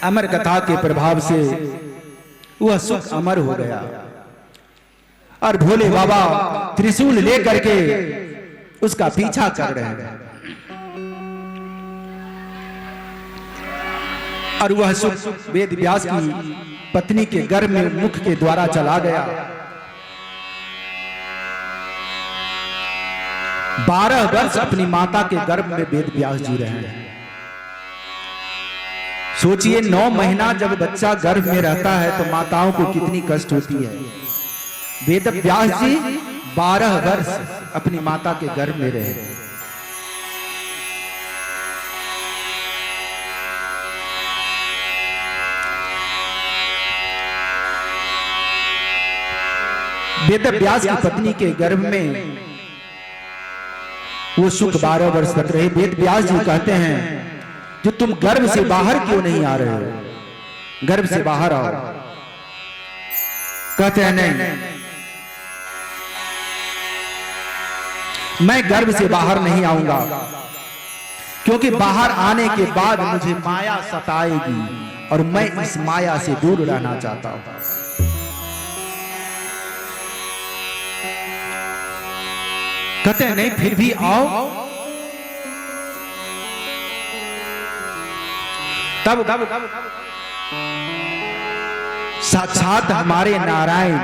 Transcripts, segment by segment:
अमर कथा के प्रभाव से वह सुख अमर हो गया और भोले बाबा त्रिशूल लेकर के उसका पीछा कर रहे हैं और वह सुख वेद व्यास की पत्नी के गर्भ में मुख के द्वारा चला गया। 12 वर्ष अपनी माता के गर्भ में वेद व्यास जी रहे हैं। सोचिए 9 महीना जब बच्चा गर्भ में रहता है तो माताओं को कितनी कष्ट होती है। वेद व्यास जी 12 वर्ष अपनी माता के गर्भ में रहे। वेद व्यास की पत्नी के गर्भ में वो सुख 12 वर्ष तक रहे। वेद व्यास जी कहते हैं जो तुम गर्भ से बाहर क्यों नहीं आ रहे हो, गर्भ से बाहर आओ। कहते हैं नहीं, मैं गर्भ से बाहर नहीं आऊंगा क्योंकि बाहर आने के बाद मुझे माया सताएगी और मैं इस माया से दूर रहना चाहता हूं। कहते हैं नहीं, फिर भी आओ। तब साक्षात हमारे नारायण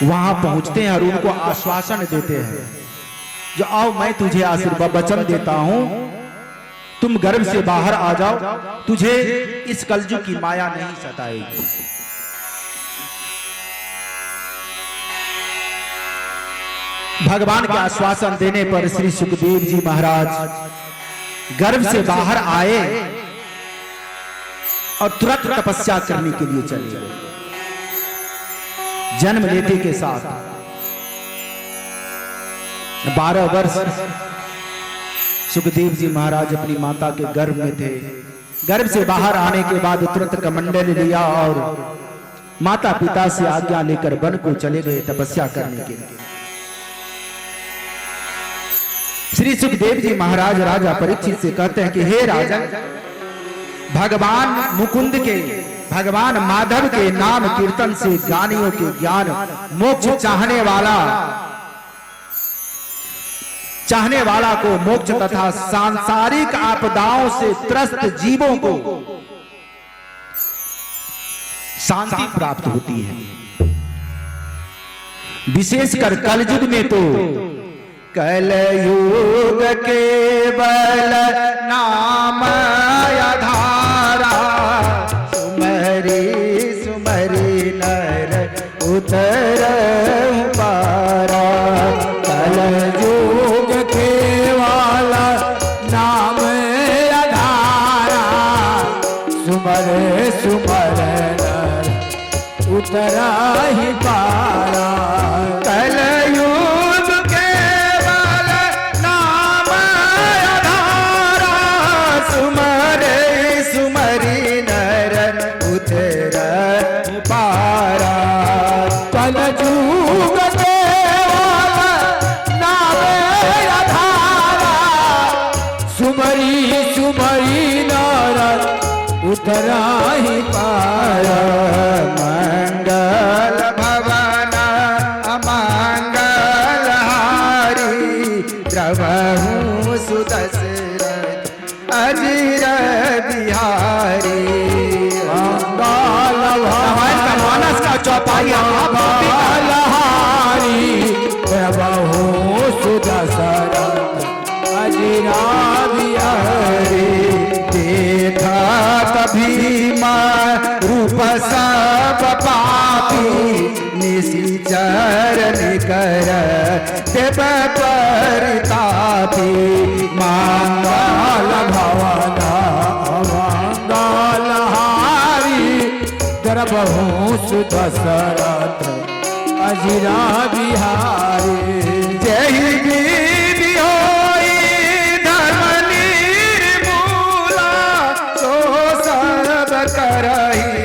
वहां पहुंचते हैं और उनको आश्वासन देते हैं जो आओ, मैं तुझे आशीर्वाद वचन देता हूं, तुम गर्भ से बाहर आ जाओ, तुझे इस कलयुग की माया नहीं सताएगी। भगवान के आश्वासन देने पर श्री सुखदेव जी महाराज गर्भ से बाहर आए और तुरंत तपस्या करने के लिए चले गए। जन्म लेते के साथ 12 वर्ष सुखदेव जी महाराज अपनी माता के गर्भ में थे। गर्भ से बाहर आने के बाद तुरंत कमंडल लिया और माता पिता से आज्ञा लेकर वन को चले गए तपस्या करने के लिए। श्री सुखदेव जी महाराज राजा परीक्षित से कहते हैं कि हे राजन, भगवान मुकुंद के, भगवान माधव के नाम कीर्तन से ज्ञानियों के ज्ञान, मोक्ष चाहने वाला को मोक्ष तथा सांसारिक आपदाओं से त्रस्त जीवों को शांति प्राप्त होती है। विशेषकर कलयुग में तो कलयुग केवल नाम आधारा, सुमरी सुमरी नर उतरहु पारा। कलयुग केवल नाम आधारा, सुमर सुमर नर उतरहि पारा। कलयुग उतराहि पारा। मंगल भवन अमंगल हारी, द्रवहु सुदशरथ अजिर बिहारी। मंगल भवन मानस का चौपाई मंगल हारी, द्रवहु सुदशरथ अजिर बिहारी। देखा भीमा रूप सब पापी, निशिचर निकर देव परितापी। मंगल भवन मंगल हारी, द्रवहु सुदशरथ अजिर बिहारी। जय बीबी होई धर्म निर्मूला, तो सब करही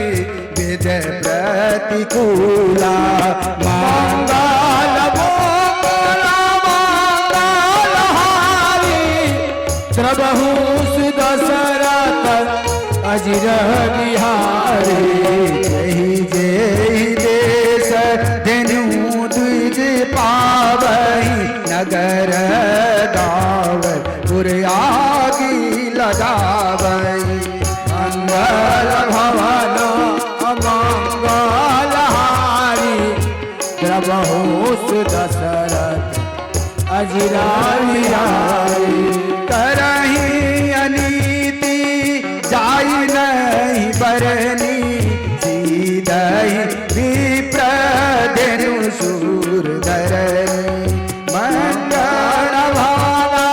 विजय प्रतिकूला। मंगल मंगल हारी, द्रवहु सुदशरथ अजिरा बिहारी। करही अनीति जाई नहीं बरनी, सीधहि विप्र धेनु सूर धरनी। मंगल भाला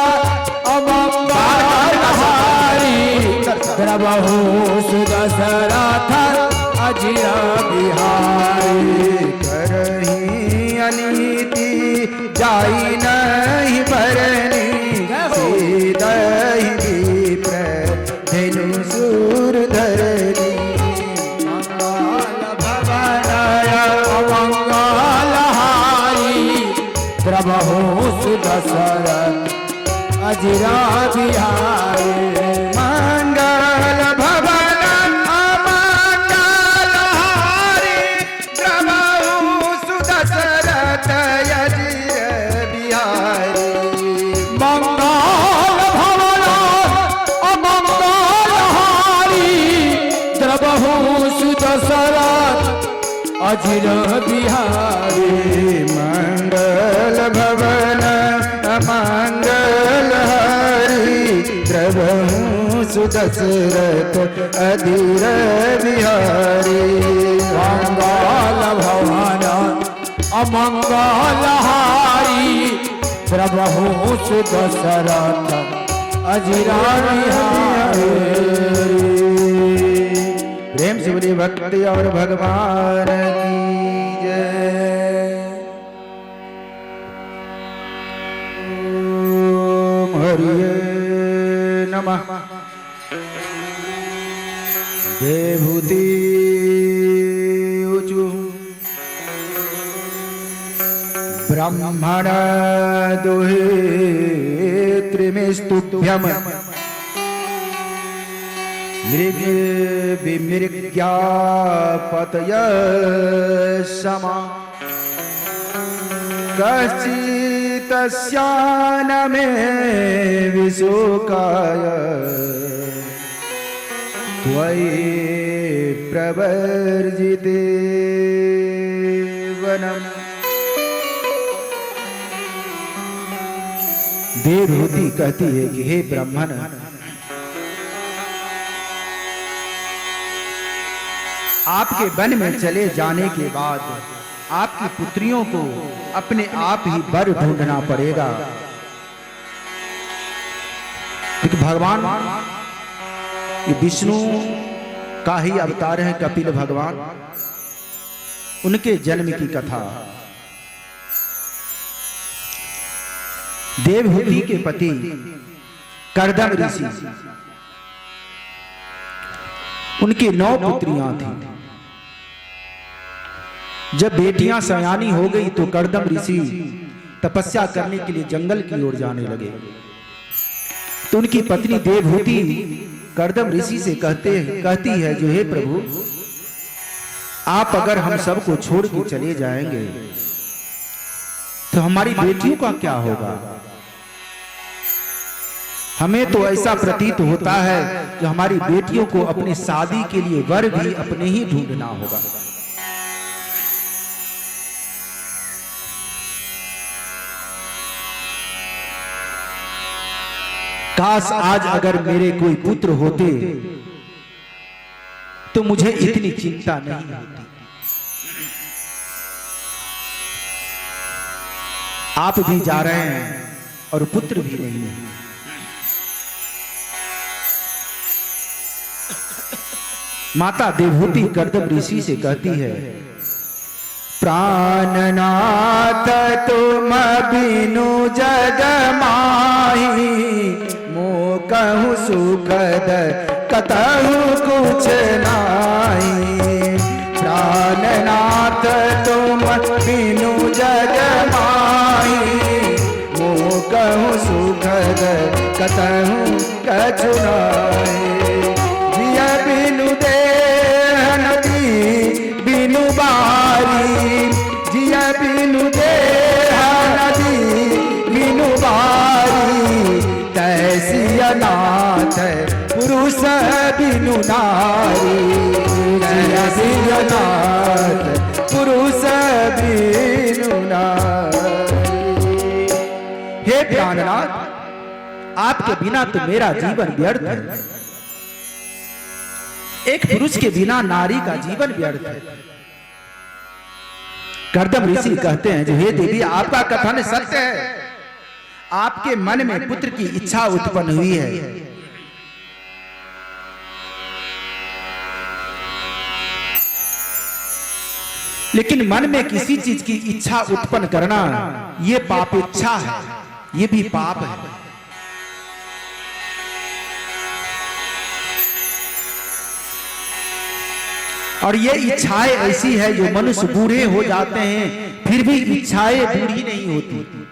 अमंगल हारी, द्रवहु सुदशरथ अजिरा बिहारी। करही अनीति जाई नहीं बरनी, सीधहि विप्र धेनु सूर धरनी। मंगल भवनाय अमंगल हारी, द्रवहु सुदशरथ अजिरा बिहारी। मंगल भवन अमंगल हारी, द्रवहु सुदशरथ अजिर बिहारी। मंगल भवन अमंगल हारी, द्रवहु सुदशरथ अजिर बिहारी। मंगल भवन अमंगल हारी, द्रवहु सुदशरथ अजिर बिहारी। मंगल भवन अमंगल हारी, द्रवहु सुदशरथ अजिरा बिहारी। प्रेम से बोलिए भक्ति और भगवान की जय। ओम हरिये नमः। देवहूति ऊचु ब्रह्मण दुहे त्रिमिस्तुभ्यम्, मृग विमृग्या पतय समा। कश्चित्तस्यान मे विशोकाय, त्वयि प्रवर्जिते वनम्। देवहूति कहती है कि हे ब्राह्मण, आपके वन में चले जाने के बाद आपकी पुत्रियों को अपने आप ही वर ढूंढना पड़ेगा। क्योंकि भगवान ये विष्णु का ही अवतार है, कपिल भगवान, उनके जन्म की कथा। देवहूति के पति कर्दम ऋषि, उनकी 9 पुत्रियां थीं। जब बेटियां सयानी हो गई तो कर्दम ऋषि तपस्या करने के लिए जंगल की ओर जाने लगे। तो उनकी पत्नी देवहूति कर्दम ऋषि से कहती है जो हे प्रभु, आप अगर हम सबको छोड़ के चले जाएंगे तो हमारी बेटियों का क्या होगा? हमें तो ऐसा प्रतीत होता है कि हमारी बेटियों को अपनी शादी के लिए वर भी अपने ही ढूंढना होगा। काश आज अगर मेरे कोई पुत्र होते तो मुझे इतनी चिंता नहीं होती। आप भी जा रहे हैं और पुत्र भी नहीं है। माता देवहूति कर्दम ऋषि से कहती है, प्राणनाथ तुम बिनु जग माही, मोह कहूँ सुखद कतहु कुछ नाही। प्राणनाथ तुम बिनु जग माही, मोह कहूँ सुखद कतहु कछु नाही। जिया बिनु देह नदी बिनु बारी, जिया बिनु देह नदी बिनु बारी। तैसी अनाथ पुरुष बिनु नारी, तैसी अनाथ पुरुष बिनु प्राणनाथ, आपके बिना तो मेरा जीवन व्यर्थ है। एक पुरुष के बिना नारी का जीवन व्यर्थ है। कर्दम ऋषि कहते हैं, जो हे देवी, आपका कथन सत्य है। आपके मन में पुत्र की इच्छा उत्पन्न हुई है, लेकिन मन में किसी चीज की इच्छा उत्पन्न करना ये पापेच्छा है, ये भी पाप है। और ये इच्छाएं ऐसी है जो मनुष्य बूढ़े हो जाते हैं फिर भी इच्छाएं बूढ़ी नहीं होती,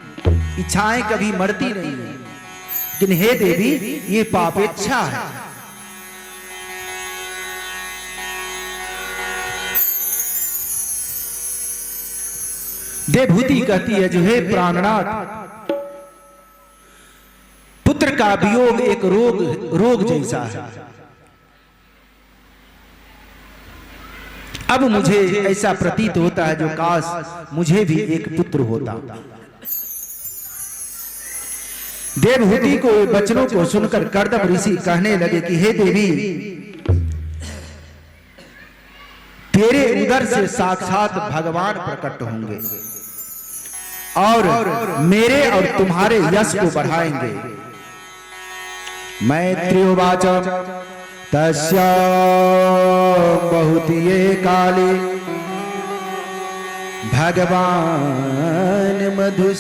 इच्छाएं कभी मरती नहीं है। लेकिन हे देवी, ये पापेच्छा है। देवहूति कहती है, जो हे प्राणनाथ, पुत्र का वियोग एक रोग जैसा है। अब मुझे ऐसा प्रतीत होता है जो काश मुझे भी एक पुत्र होता। देवहूति को वचनों को सुनकर कर्दम ऋषि कहने लगे कि हे देवी, तेरे उदर से साक्षात भगवान प्रकट होंगे और मेरे और तुम्हारे यश को बढ़ाएंगे। मैत्र्योवाच तस्या बहुतीये काले भगवान मधुसूदन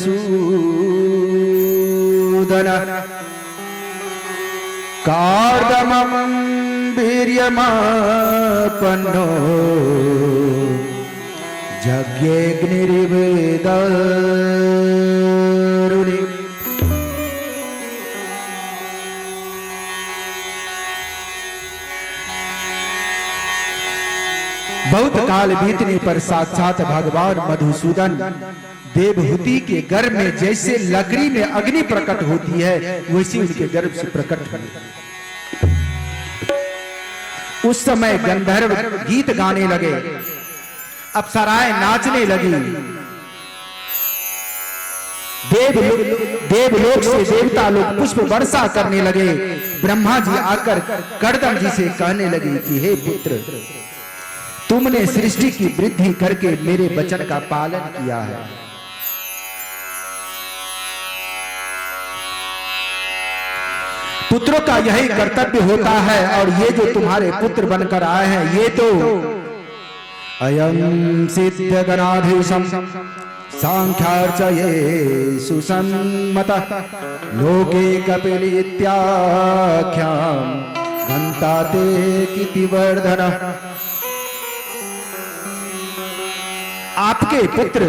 कार्दमं वीर्यमापन्नो यज्ञेऽग्निर्वेदरुणि। बहुत काल बीतने पर साक्षात भगवान मधुसूदन देवहूति के गर्भ में जैसे लकड़ी में अग्नि प्रकट होती है, वैसे उनके गर्भ से प्रकट हुए। उस समय गंधर्व गीत गाने लगे, अप्सराएं नाचने लगी, देवलोक से देवता लोग पुष्प वर्षा करने लगे। ब्रह्मा जी आकर कर्दम जी से कहने लगे कि हे पुत्र, तुमने सृष्टि की वृद्धि करके मेरे वचन का पालन किया है। पुत्रों का यही कर्तव्य होता है, और ये जो तुम्हारे पुत्र बनकर आए हैं, ये तो अयं सिद्ध गणाधीशं सांख्यार्चये सुसन्मतः लोके कपिलित्याख्यां घंताते कीर्तिवर्धनः। आपके पुत्र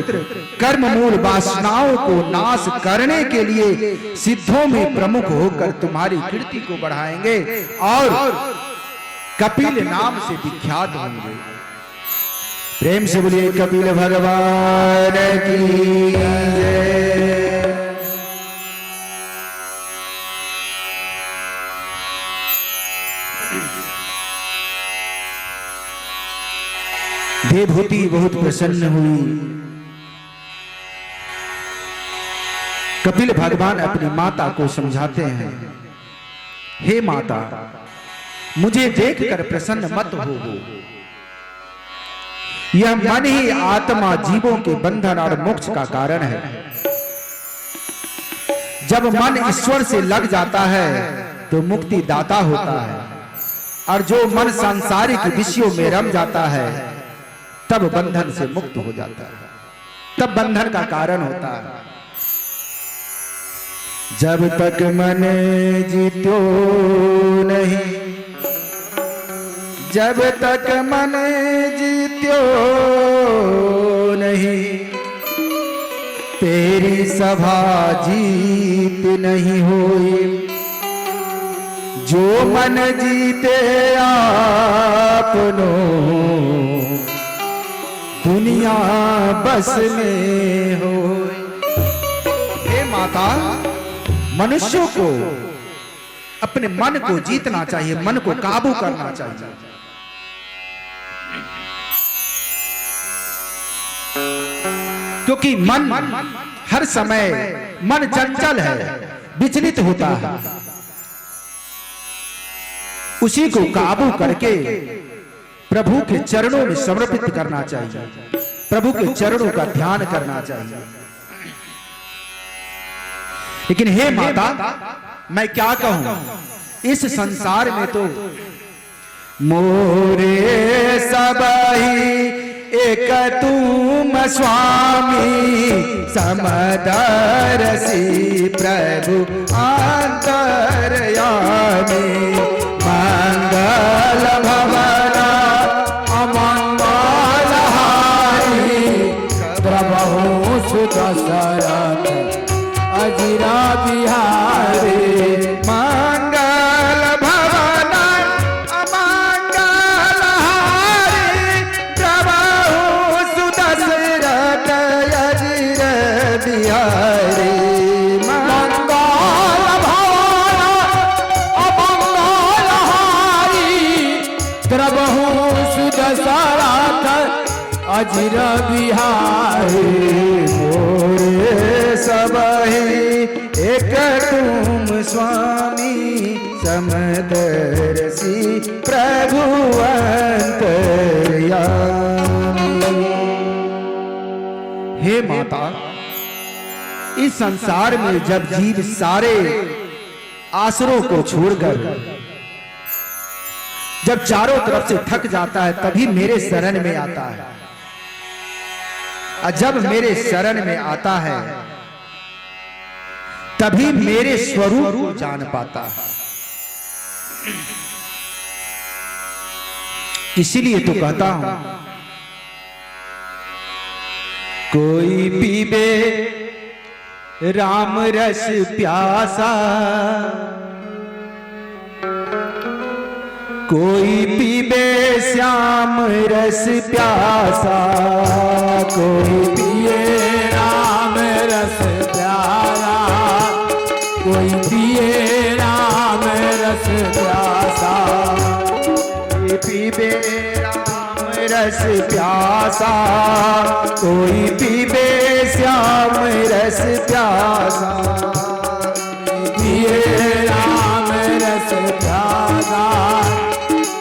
कर्म मूल वासनाओं को नाश करने के लिए सिद्धों में प्रमुख होकर तुम्हारी कीर्ति को बढ़ाएंगे और कपिल नाम से विख्यात होंगे। प्रेम से बोलिए कपिल भगवान की जय। देवहूति बहुत प्रसन्न हुई। कपिल भगवान अपनी माता को समझाते हैं, हे माता, मुझे देखकर प्रसन्न मत हो। यह मन ही आत्मा जीवों के बंधन और मोक्ष का कारण है। जब मन ईश्वर से लग जाता है तो मुक्ति दाता होता है, और जो मन सांसारिक विषयों में रम जाता है तब बंधन से मुक्त हो जाता है, तब बंधन का कारण होता है। जब तक मन जीत्यो नहीं, जब तक मन जीत्यो नहीं, तेरी सभा जीत नहीं हुई। जो मन जीते आपनो, दुनिया बस में हो। हे माता, मनुष्यों को अपने मन को जीतना चाहिए, मन को काबू करना चाहिए। क्योंकि मन हर समय मन चंचल है, विचलित होता है, उसी को काबू करके प्रभु के चरणों में समर्पित करना चाहिए, प्रभु के चरणों का ध्यान करना चाहिए। लेकिन हे माता, मैं क्या कहूं, इस संसार में तो मोरे सबही एक तुम स्वामी, समदर्शी प्रभु अंतर्यामी। मंगल भवन अमंगल हारी, प्रभु सुत दशरथ अजिरा बिहारी। मंगल भवन अमंगल हारी, प्रभु सुत दशरथ अजिरा बिहारी। मंगल भवन अमंगल हारी, प्रभु सुत दशरथ अजिरा बिहारी। मोरे सबही एक तुम स्वामी, समदर्शी प्रभु अंतर्यामी। हे माता, इस संसार में जब जीव सारे आसरों को छोड़कर जब चारों तरफ से थक जाता है, तभी मेरे शरण में आता है, और जब मेरे शरण में आता है तभी मेरे स्वरूप को जान पाता है। इसीलिए तो कहता हूं, कोई पीबे राम रस प्यासा, कोई पीबे श्याम रस प्यासा, कोई पिए राम रस प्यारा, कोई पिए राम रस प्यासा। कोई पीबे राम रस प्यासा, कोई पीबे श्याम रस प्यासा। पिए राम रस प्यासा,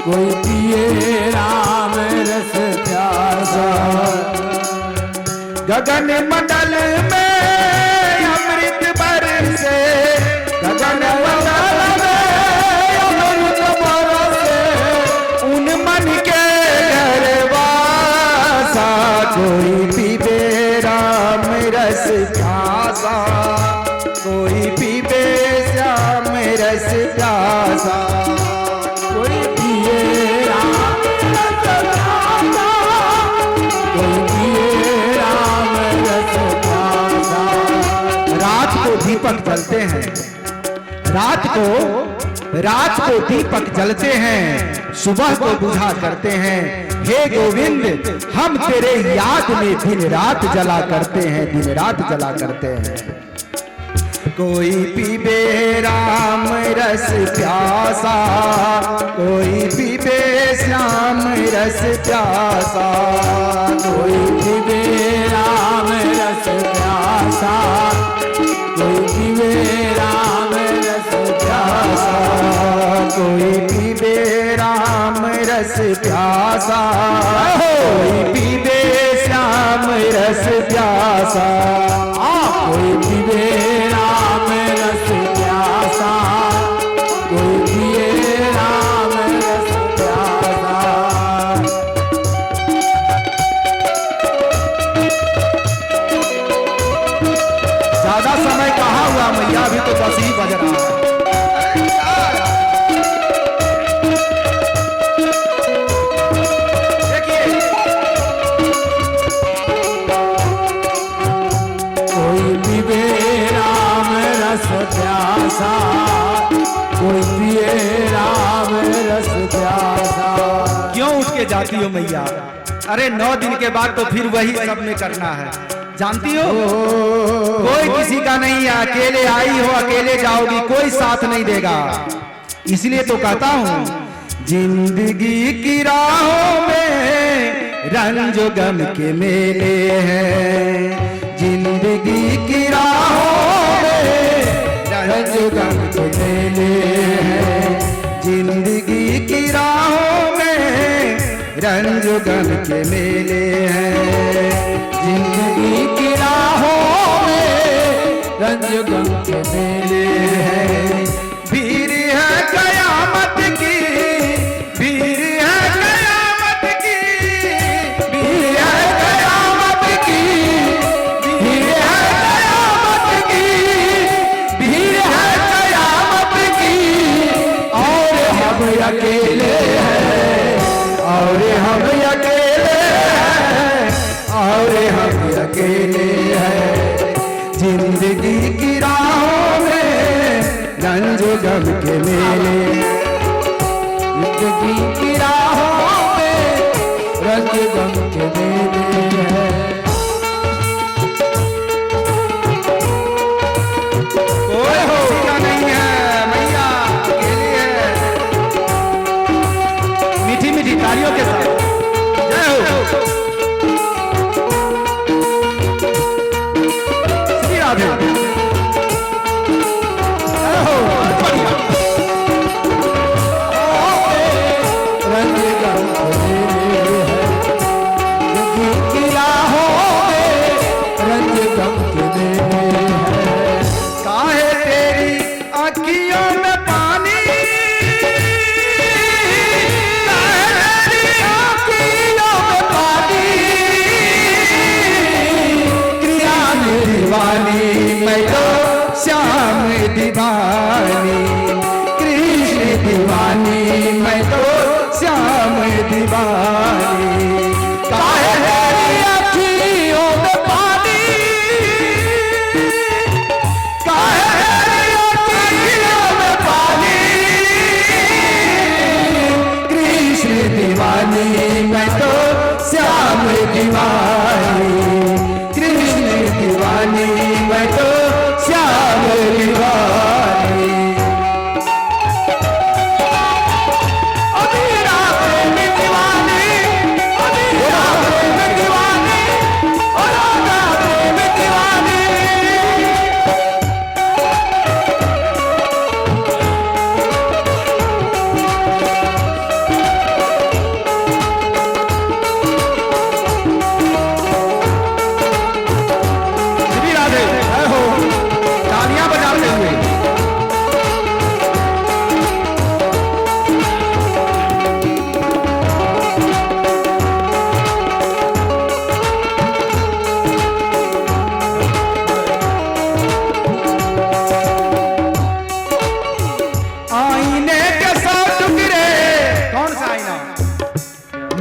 कोई पिए राम रस प्यासा। गगन मंडल में अमृत बरसे, गगन मंडल में अमृत बरसे, उन मन के घरवासा। कोई पीबे राम रस प्यासा, कोई पीबे श्याम रस प्यासा। कोई पिए राम रस प्यासा, कोई पिए राम रस प्यासा। रात को दीपक जलते हैं, रात को दीपक जलते हैं, सुबह को बुझा करते हैं। हे गोविंद, हम तेरे याद में दिन रात जला करते हैं, दिन रात जला करते हैं। कोई पीबे राम रस प्यासा, कोई पीबे श्याम रस प्यासा। कोई पीबे राम रस प्यासा, कोई पीबे राम रस प्यासा। कोई पीबे राम रस प्यासा, कोई पीबे श्याम रस प्यासा। कोई पीबे राम रस प्यासा, कोई पिए राम रस प्यासा। ज्यादा समय कहाँ हुआ मैया, अभी तो 10 ही बज रहा है। कोई पीबे राम रस प्यासा, कोई पिए राम रस प्यासा। क्यों उठ के जाती हो मैया? अरे 9 दिन के बाद तो फिर वही सब में करना है, जानती हो। कोई किसी का नहीं है, अकेले आई हो अकेले जाओगी, कोई साथ नहीं देगा। इसलिए तो कहता हूँ, जिंदगी की राहों में रंज गम के मेले हैं, जिंदगी जिंदगी की राहों में रंज गम के मेले हैं, जिंदगी की राहों में रंज गम के मेले हैं, जिंदगी की राहों में रंज गम के मेले हैं। भीड़ है कयामत की, भीड़ है कयामत की, भीड़ है कयामत की, भीड़ है कयामत की, भीड़ है कयामत की। और हम अकेले हैं, और हम अकेले हैं, और हम अकेले हैं, जिंदगी की राहों में रंज गम के मेले, जिंदगी की राहों में रंज गम के मेले हैं। कोई होशिया नहीं है, मैया अकेली है। मीठी मीठी तालियों के साथ जय हो श्री राधे। जय हो बढ़िया। रंज गम के मेले हैं, जिंदगी की राहों में रंज गम के मेले हैं। काहे तेरी आँखियों में पानी, काहे तेरी आँखियों में पानी, कृष्ण दीवानी मैं तो श्याम दीवानी, कृष्ण दीवानी मैं तो श्याम दीवानी। काहे तेरी आँखियों में पानी, काहे तेरी आँखियों में पानी, कृष्ण दीवानी मैं तो श्याम दीवानी, कृष्ण दीवानी मैं तो श्याम दीवानी। अधीरा प्रेम दीवानी, अधीरा प्रेम दीवानी, अधूरा प्रेम दीवानी। श्री राधे जय हो। तालियां बजाते हुए आईने के सौ टुकड़े, कौन सा आईना?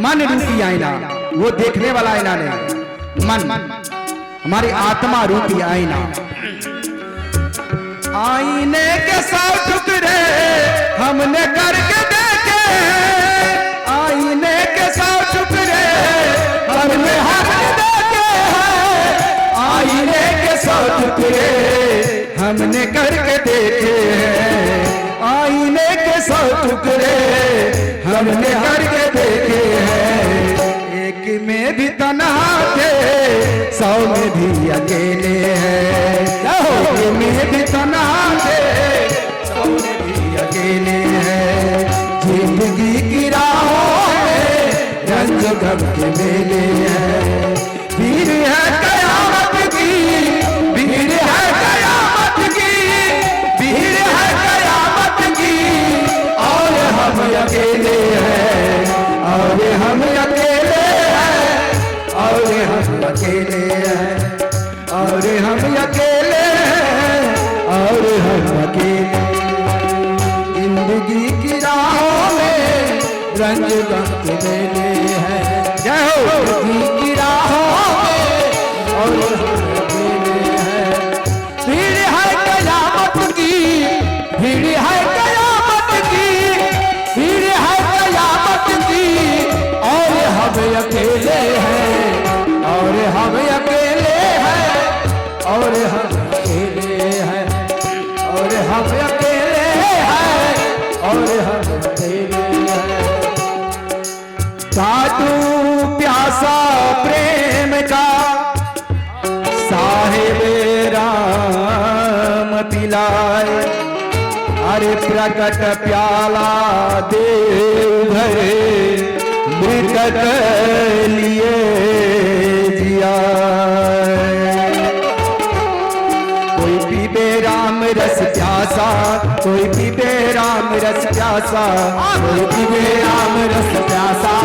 मन रूपी आईना, वो देखने वाला आईना नहीं, मन हमारी आत्मा रूपी आईना। आईने के सौ टुकड़े हमने करके देखे, आईने के सौ टुकड़े हमने देखे हैं, आईने के सौ टुकड़े हमने करके देखे हैं, आईने के सौ टुकड़े हमने करके देखे हैं। एक में भी तन्हा थे, 100 में भी अकेले हैं, एक में भी तन्हा थे, 100 में भी अकेले हैं, जिंदगी की राहों में रंज गम के मेले हैं। भीड़ है कयामत की, भीड़ है कयामत की, भीड़ है कयामत की। और हम अकेले हैं, और हम अकेले हैं, और हम अकेले हैं, और हम अकेले हैं, और हम अकेले। जिंदगी की राहों में रंज गम के मेले हैं। जय हो। जिंदगी की राहों में और हम अकेले हैं। भीड़ है कयामत की, भीड़ है कयामत की, भीड़ है कयामत की। और हम अकेले हैं, और हम अकेले हैं, और हम अकेले हैं, और हम अकेले हैं, और हम अकेले हैं। साधु प्यासा प्रेम का साहिब अरे प्रकट प्याला देव भरे मृतक लिए जिया। कोई पीबे राम रस प्यासा, कोई पीबे राम रस प्यासा, कोई पीवे राम रस प्यासा,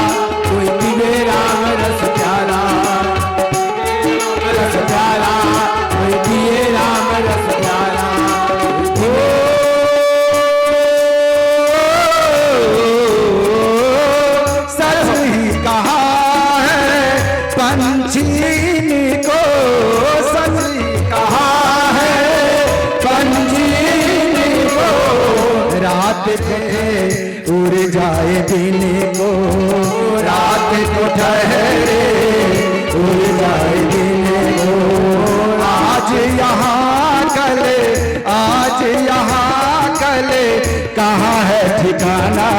कोई पीवे राम रस प्याला, रस प्याला, कोई पिए राम रस प्याला। सच ही कहा है पंछी को, सच ही कहा है पंछी को, रात के उड़ जाए दिन को, रात को ठहरे उड़ जाए दिन को। आज यहाँ कल, आज यहाँ कल कहाँ है ठिकाना,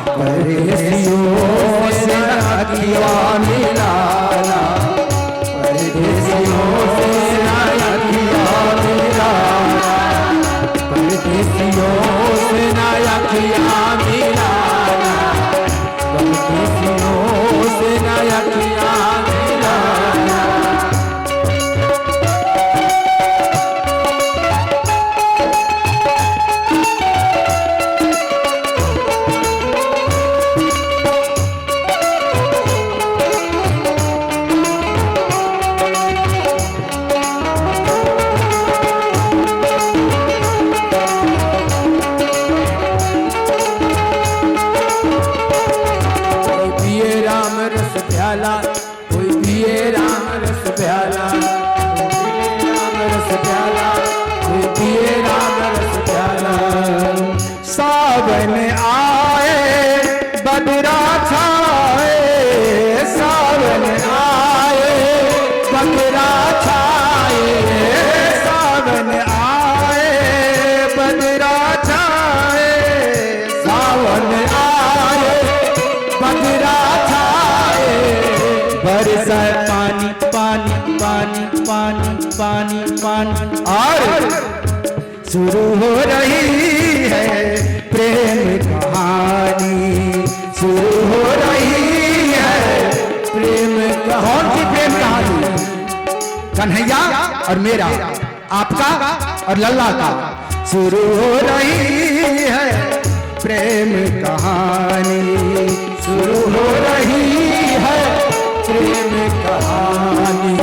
परदेसियों से अखिया मिलाना, परदेसियों से अखिया मिलाना, परदेसियों से ना अखियाँ मिलाना, परदेसियों से ना अखियाँ मिलाना। कोई पिए राम रस प्याला, कोई पिए राम रस प्याला, कोई पिए राम रस प्याला। सावन आए बदरा छाए, सावन आए बदरा छाए, सावन आए बदरा छाए, सावन आए बदरा छाए, बरसा पानी पानी पानी पानी पानी पानी, और शुरू हो रही है प्रेम कहानी, शुरू हो रही है प्रेम कौन की प्रेम कहानी? कन्हैया और मेरा, आपका और लल्ला का, शुरू हो रही है प्रेम कहानी, शुरू हो रही है प्रेम कहानी,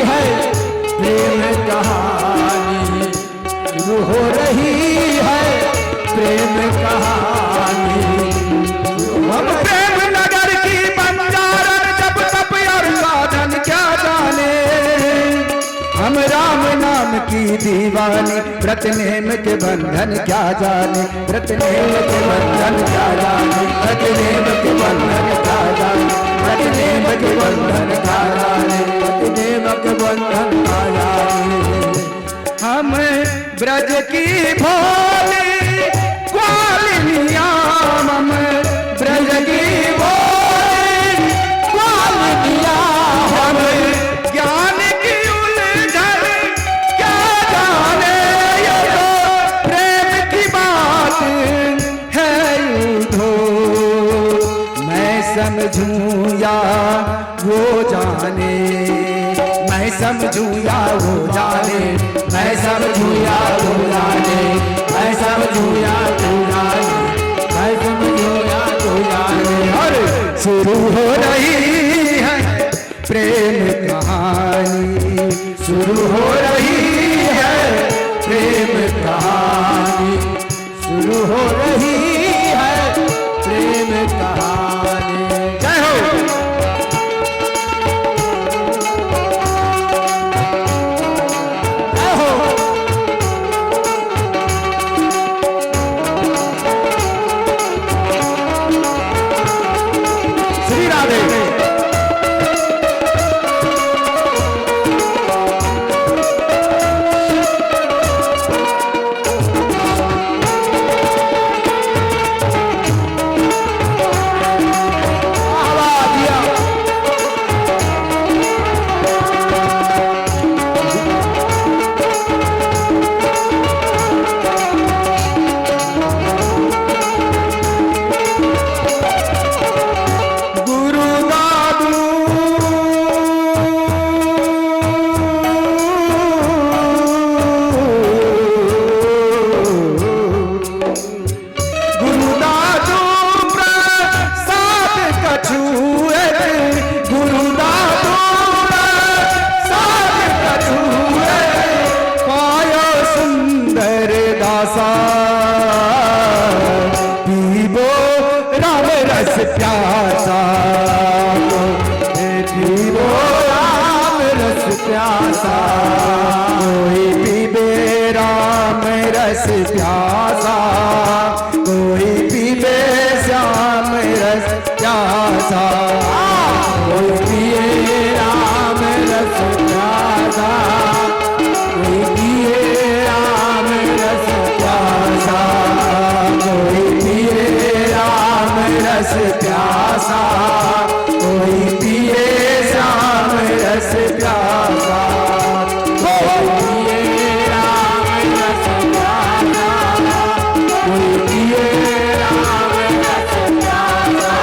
है प्रेम कहानी, शुरू हो रही है प्रेम कहानी। प्रेम नगर की बंजारन जब तप और साधन क्या जाने, हम राम नाम की दीवानी, व्रत नेम के बंधन क्या जाने, व्रत नेम के बंधन क्या जाने, व्रत नेम के बंधन क्या जाने, व्रत नेम के बंधन क्या जाने, व्रत नेम के बंधन क्या जाने। हम ब्रज की भोली ग्वालिनिया, हम ब्रज की भोली ग्वालिनिया, हम ज्ञान की उलझन क्या जाने, ये तो प्रेम की बात है यूं। मैं समझूं या वो जाने, मैं समझूं या वो जाने, मैं समझूं या वो जाने, मैं समझूं या वो जाने, मैं समझो या तो जाने। और शुरू हो रही है प्रेम कहानी, शुरू हो रही है प्रेम कहानी, शुरू हो रही है प्रेम कहानी। जय हो। जय हो। श्री राधे। कछु गुरु दादूर साध कछु पायो सुंदर दासा पीबो राम रस प्यासा पीबो राम रस प्यासा कोई पीबे राम रस प्यासा कोई पीबे श्याम रस प्यासा कोई पिए राम रस प्यासा कोई पिए राम रस प्यासा कोई पिए राम रस प्यासा कोई पिए श्याम रस प्यासा कोई पिए राम रस प्यासा कोई पिए राम रस प्यासा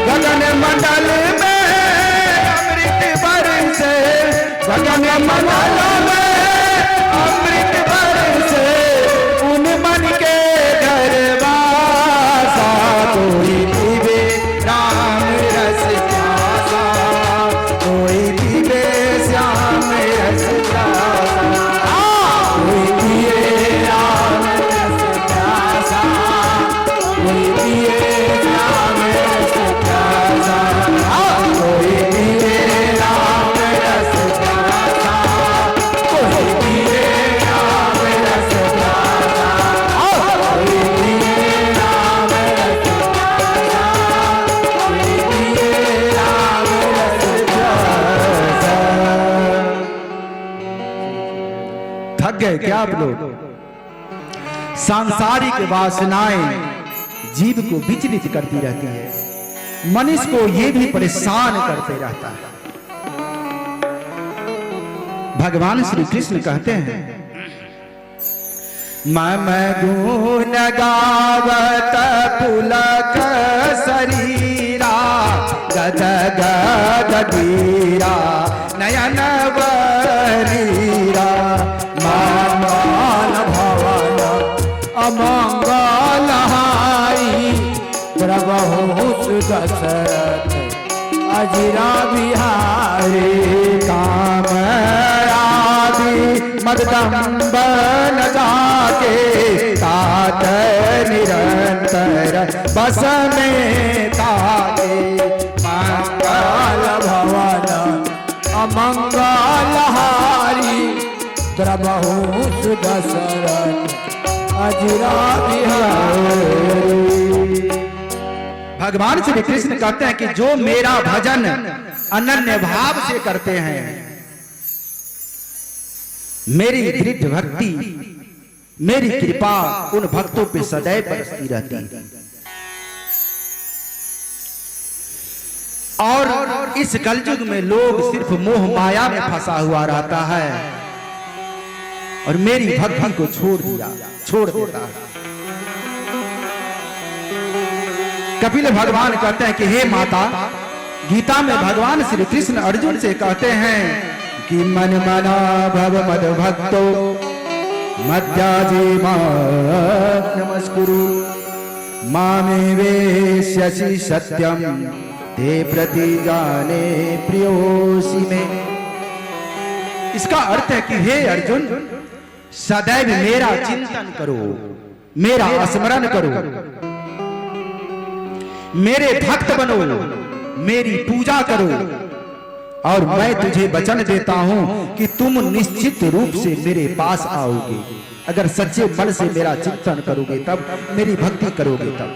गगन मंडल में अमृत बरसे गगन मंडल में अमृत बरसे उन मन के दरवासा कोई पीबे राम रस प्यासा कोई पीबे श्याम रस प्यासा कोई पिए राम रस प्यासा कोई पिए राम रस प्यासा कोई पिए राम रस प्यासा कोई पिए राम रस प्यासा कोई पिए राम रस प्यासा कोई पिए राम रस प्यासा। थक गए क्या आप लोग? सांसारिक वासनाएं जीव को विचलित करती रहती है, मनुष्य को ये भी परेशान करते रहता है। भगवान श्री कृष्ण कहते हैं मम गुण गावत पुलक शरीरा गद गद गीरा नयन वरीरा मामान भवन अमंगल हाई प्रभु दशरथ अजिरा बिहारी काम आदि मददम्ब जाके तात निरंतर बस में ताके मंगल भवन अमंगल हारी प्रभु दशरथ अजिरा बिहारी। भगवान श्री कृष्ण कहते हैं कि जो मेरा भजन अनन्य भाव से करते हैं, मेरी दृढ़ भक्ति मेरी कृपा उन भक्तों पे सदैव बरसती रहती है। और इस कलयुग में लोग सिर्फ मोह माया में फंसा हुआ रहता है और मेरी भक्ति को छोड़ देता है। कपिल भगवान कहते हैं कि हे माता, गीता में भगवान श्री कृष्ण अर्जुन से कहते हैं कि मन मना भव मद भक्तो मध्याजी नमस्कुरु मामे वेश्यसि सत्यम ते प्रति जाने प्रियोसी में। इसका अर्थ है कि हे अर्जुन, सदैव मेरा चिंतन करो, मेरा स्मरण करो, मेरे भक्त बनो, मेरी पूजा करो और मैं तुझे वचन देता हूं कि तुम निश्चित रूप से मेरे पास आओगे। अगर सच्चे मन से मेरा चिंतन करोगे तब, मेरी भक्ति करोगे तब।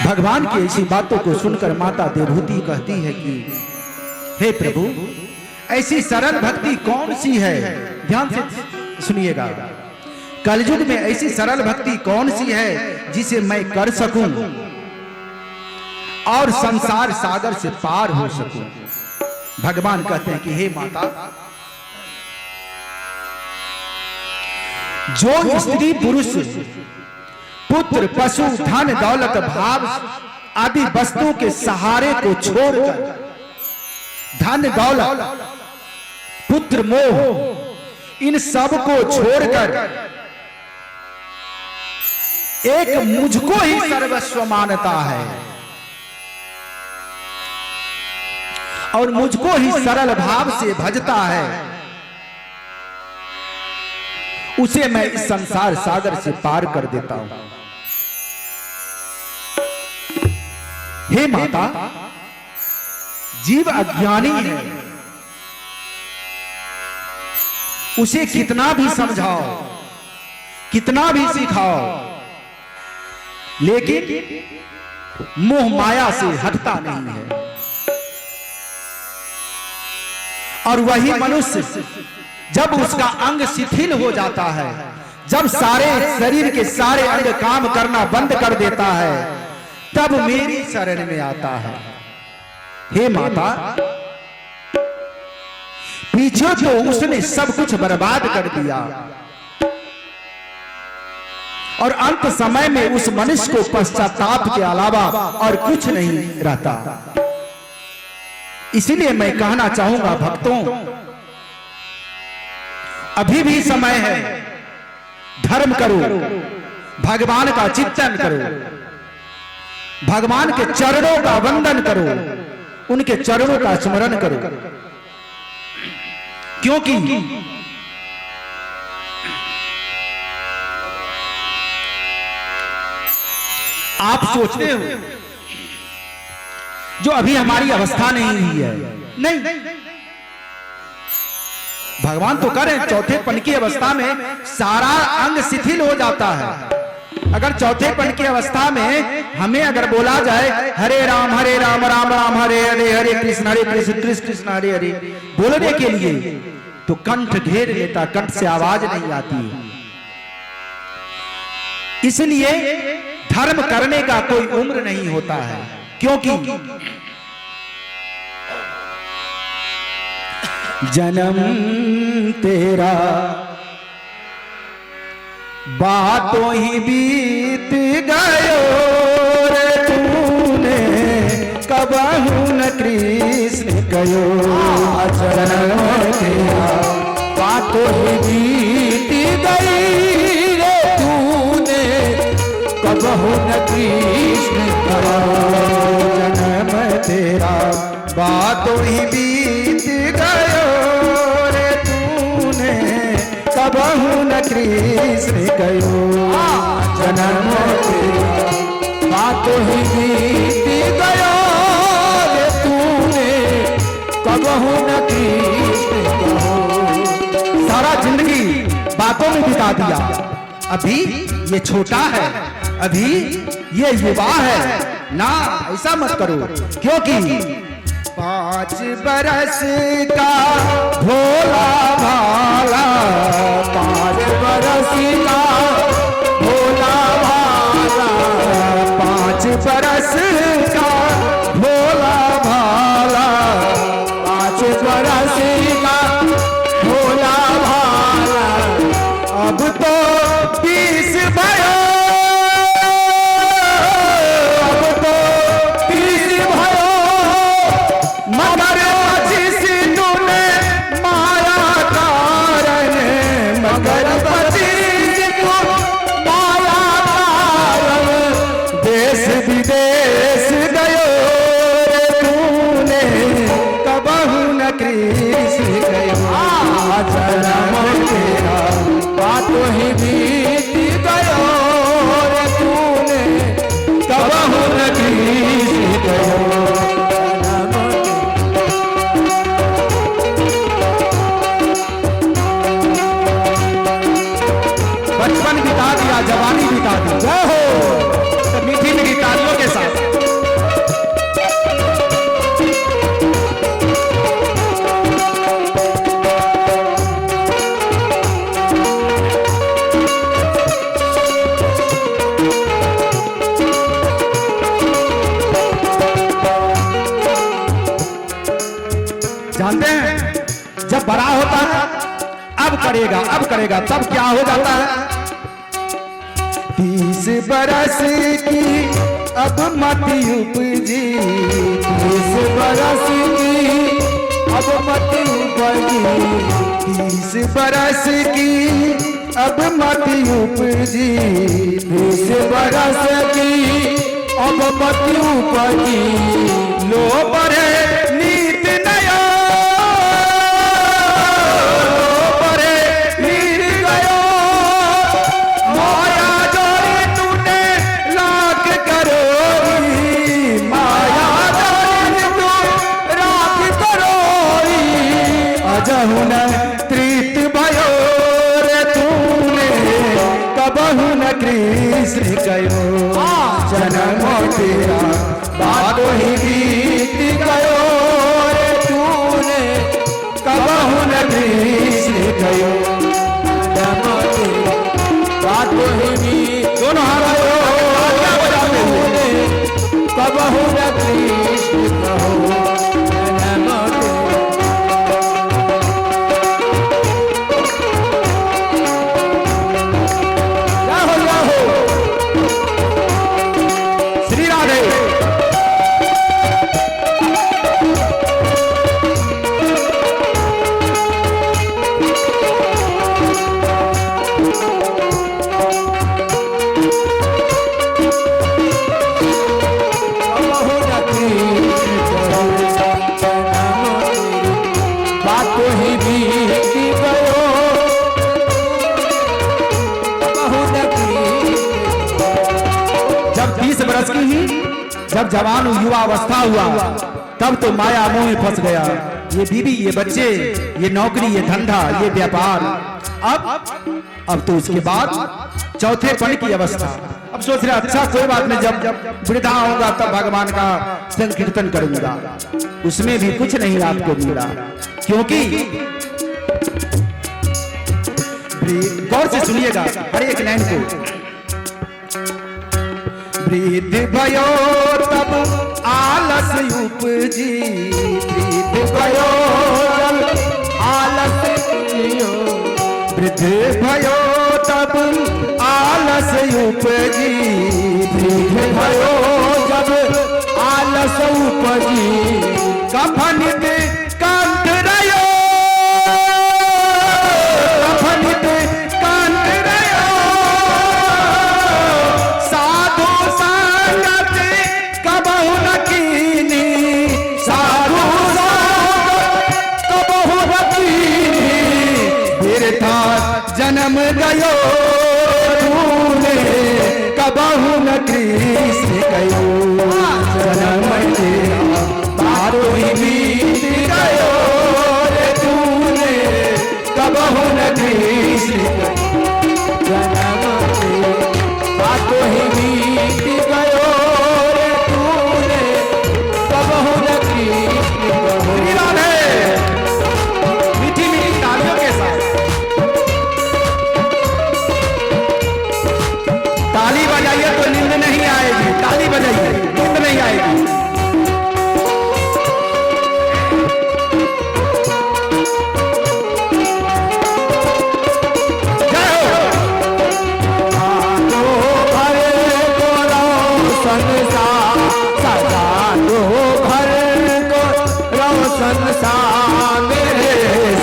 भगवान की ऐसी बातों को सुनकर माता देवहूति कहती है कि हे प्रभु, ऐसी सरल भक्ति कौन सी है? ध्यान से सुनिएगा। कलयुग में ऐसी सरल भक्ति कौन सी है जिसे मैं कर सकूं और संसार सागर से पार हो सकूं? भगवान कहते हैं कि हे माता, जो स्त्री पुरुष पुत्र पशु धन दौलत भाव आदि वस्तुओं के सहारे को छोड़कर धन दौलत पुत्र मोह इन सब को छोड़कर एक मुझको ही सर्वस्व मानता है और मुझको ही सरल भाव से भजता है, उसे मैं इस संसार सागर से पार कर देता हूं। हे माता, जीव अज्ञानी है, उसे कितना भी समझाओ, कितना भी सिखाओ, लेकिन मोह माया से हटता नहीं है। और वही मनुष्य जब उसका अंग शिथिल हो जाता है, जब सारे शरीर के सारे अंग काम करना बंद कर देता है, तब मेरी शरण में आता है। हे माता, पीछे तो उसने सब कुछ बर्बाद कर दिया और अंत समय में उस मनुष्य को पश्चाताप के अलावा और कुछ नहीं रहता। इसलिए मैं कहना चाहूंगा भक्तों, अभी भी समय है, धर्म करो, भगवान का चिंतन करो, भगवान के चरणों का वंदन करो, उनके चरणों का स्मरण करो, क्योंकि आप सोचते हो जो अभी हमारी अवस्था नहीं हुई है, नहीं, भगवान तो करें चौथे पन की अवस्था में सारा अंग शिथिल हो जाता है। अगर चौथे पन की अवस्था में हमें अगर बोला जाए हरे राम राम राम हरे हरे, हरे कृष्ण कृष्ण कृष्ण हरे हरे बोलने के लिए, तो कंठ घेर लेता, कंठ से आवाज नहीं आती। इसलिए धर्म करने का कोई उम्र नहीं होता है, क्योंकि जन्म तेरा बातों ही बीत गयो रे, तूने कबहू न कृष्ण कयो। जन्म तेरा बातों ही बीत गई रे, तूने कबहू न कृष्ण कयो। जन्म तेरा बातों ही बीत गयो रे, तूने कबहू न कृष्ण कयो। जन्म तेरा बातों ही बीत गयो रे, तूने कबहू न कृष्ण कयो। सारा जिंदगी बातों में बिता दिया, अभी ये छोटा है, अभी ये युवा है ना, ऐसा मत करो, क्योंकि 5 बरस का भोला भाला, 5 बरस का भोला भाला, 5 बरस का भोला भाला, 5 बरस का भोला भाला, अब तो 20 भयो, मगर जिसनु ने माया कारण, मगर जिसनु माया कारण, देश विदेश गयो रे, तूने कबहू न कृष्ण कयो। जन्म तेरा बातों ही बीत गयो रे, तूने कबहू न कृष्ण कयो। बचपन बिता दिया, जवानी बिता दी, जय हो। तो मीठी मीठी तालियों के साथ जानते हैं, जब बड़ा होता है अब करेगा, अब करेगा, तब क्या हो जाता है? 30 बरस की अब मति उपजी, 30 बरस की अब मति उपजी, 30 बरस की अब मति उपजी, 30 बरस की अब मति उपजी, लो परे नीत नया, लो परे नीत गयो, माया जोड़ी तूने लाख करोड़ी, माया जोड़ी तू राख करोड़ी, अजहु न त्रित भयो रे तूने, कबहु न कृष्ण कयो, जन्म तेरा बातो ही बीत गयो रे तूने, कबहु न कृष्ण कयो, जन्म तेरा बातो ही बीत दोनों हाथ तूने, कबहु न कृष्ण कहो, जन्म तेरा। जाहो जाहो श्री राधे। कबहु न कृष्ण कहो, जन्म तेरा बातो ही बीत गयो, कबहु न कृष्ण। जब 30 बरस की ही, जब जवान युवा अवस्था हुआ, तब तो माया मोह में फंस गया। ये बीवी, ये बच्चे, ये नौकरी, ये धंधा, ये व्यापार। अब तो उसके बाद चौथे पन की अवस्था। अब सोच रहा अच्छा कोई बात नहीं, जब वृद्धा होगा तब भगवान का संकीर्तन करूंगा। उसमें भी कुछ नहीं आपको मिला, क्योंकि गौर से सुनिएगा हर एक लाइन को। वृद्ध भयो तब आलस उपजी, वृद्ध भयो तब आलस जियो, वृद्ध भयो तब आलस उपजी, वृद्ध भयो जब आलस उपजी, कफनित कंठ रयो, कफनित कंठ रयो, साधु संगत कबहु न कीनी, साधु संगत कबहु न कीनी, बिरथा जन्म गयो तूने, कबहु न कृष्ण कयो, जन्म तेरा बारो ही बीत गयो रे तूने, कबहु न कृष्ण कयो, जन्म तेरा बातो ही बीत गयो रे तूने, कबहु न कृष्ण कहो। श्री राधे। मीठी मीठी तालियों के साथ ताली बजाइए तो नींद नहीं आएगी, ताली बजाइए नींद नहीं आएगी। जय हो। तो भरे को रोशन सा, सदा तो भर को रोशन सा, मेरे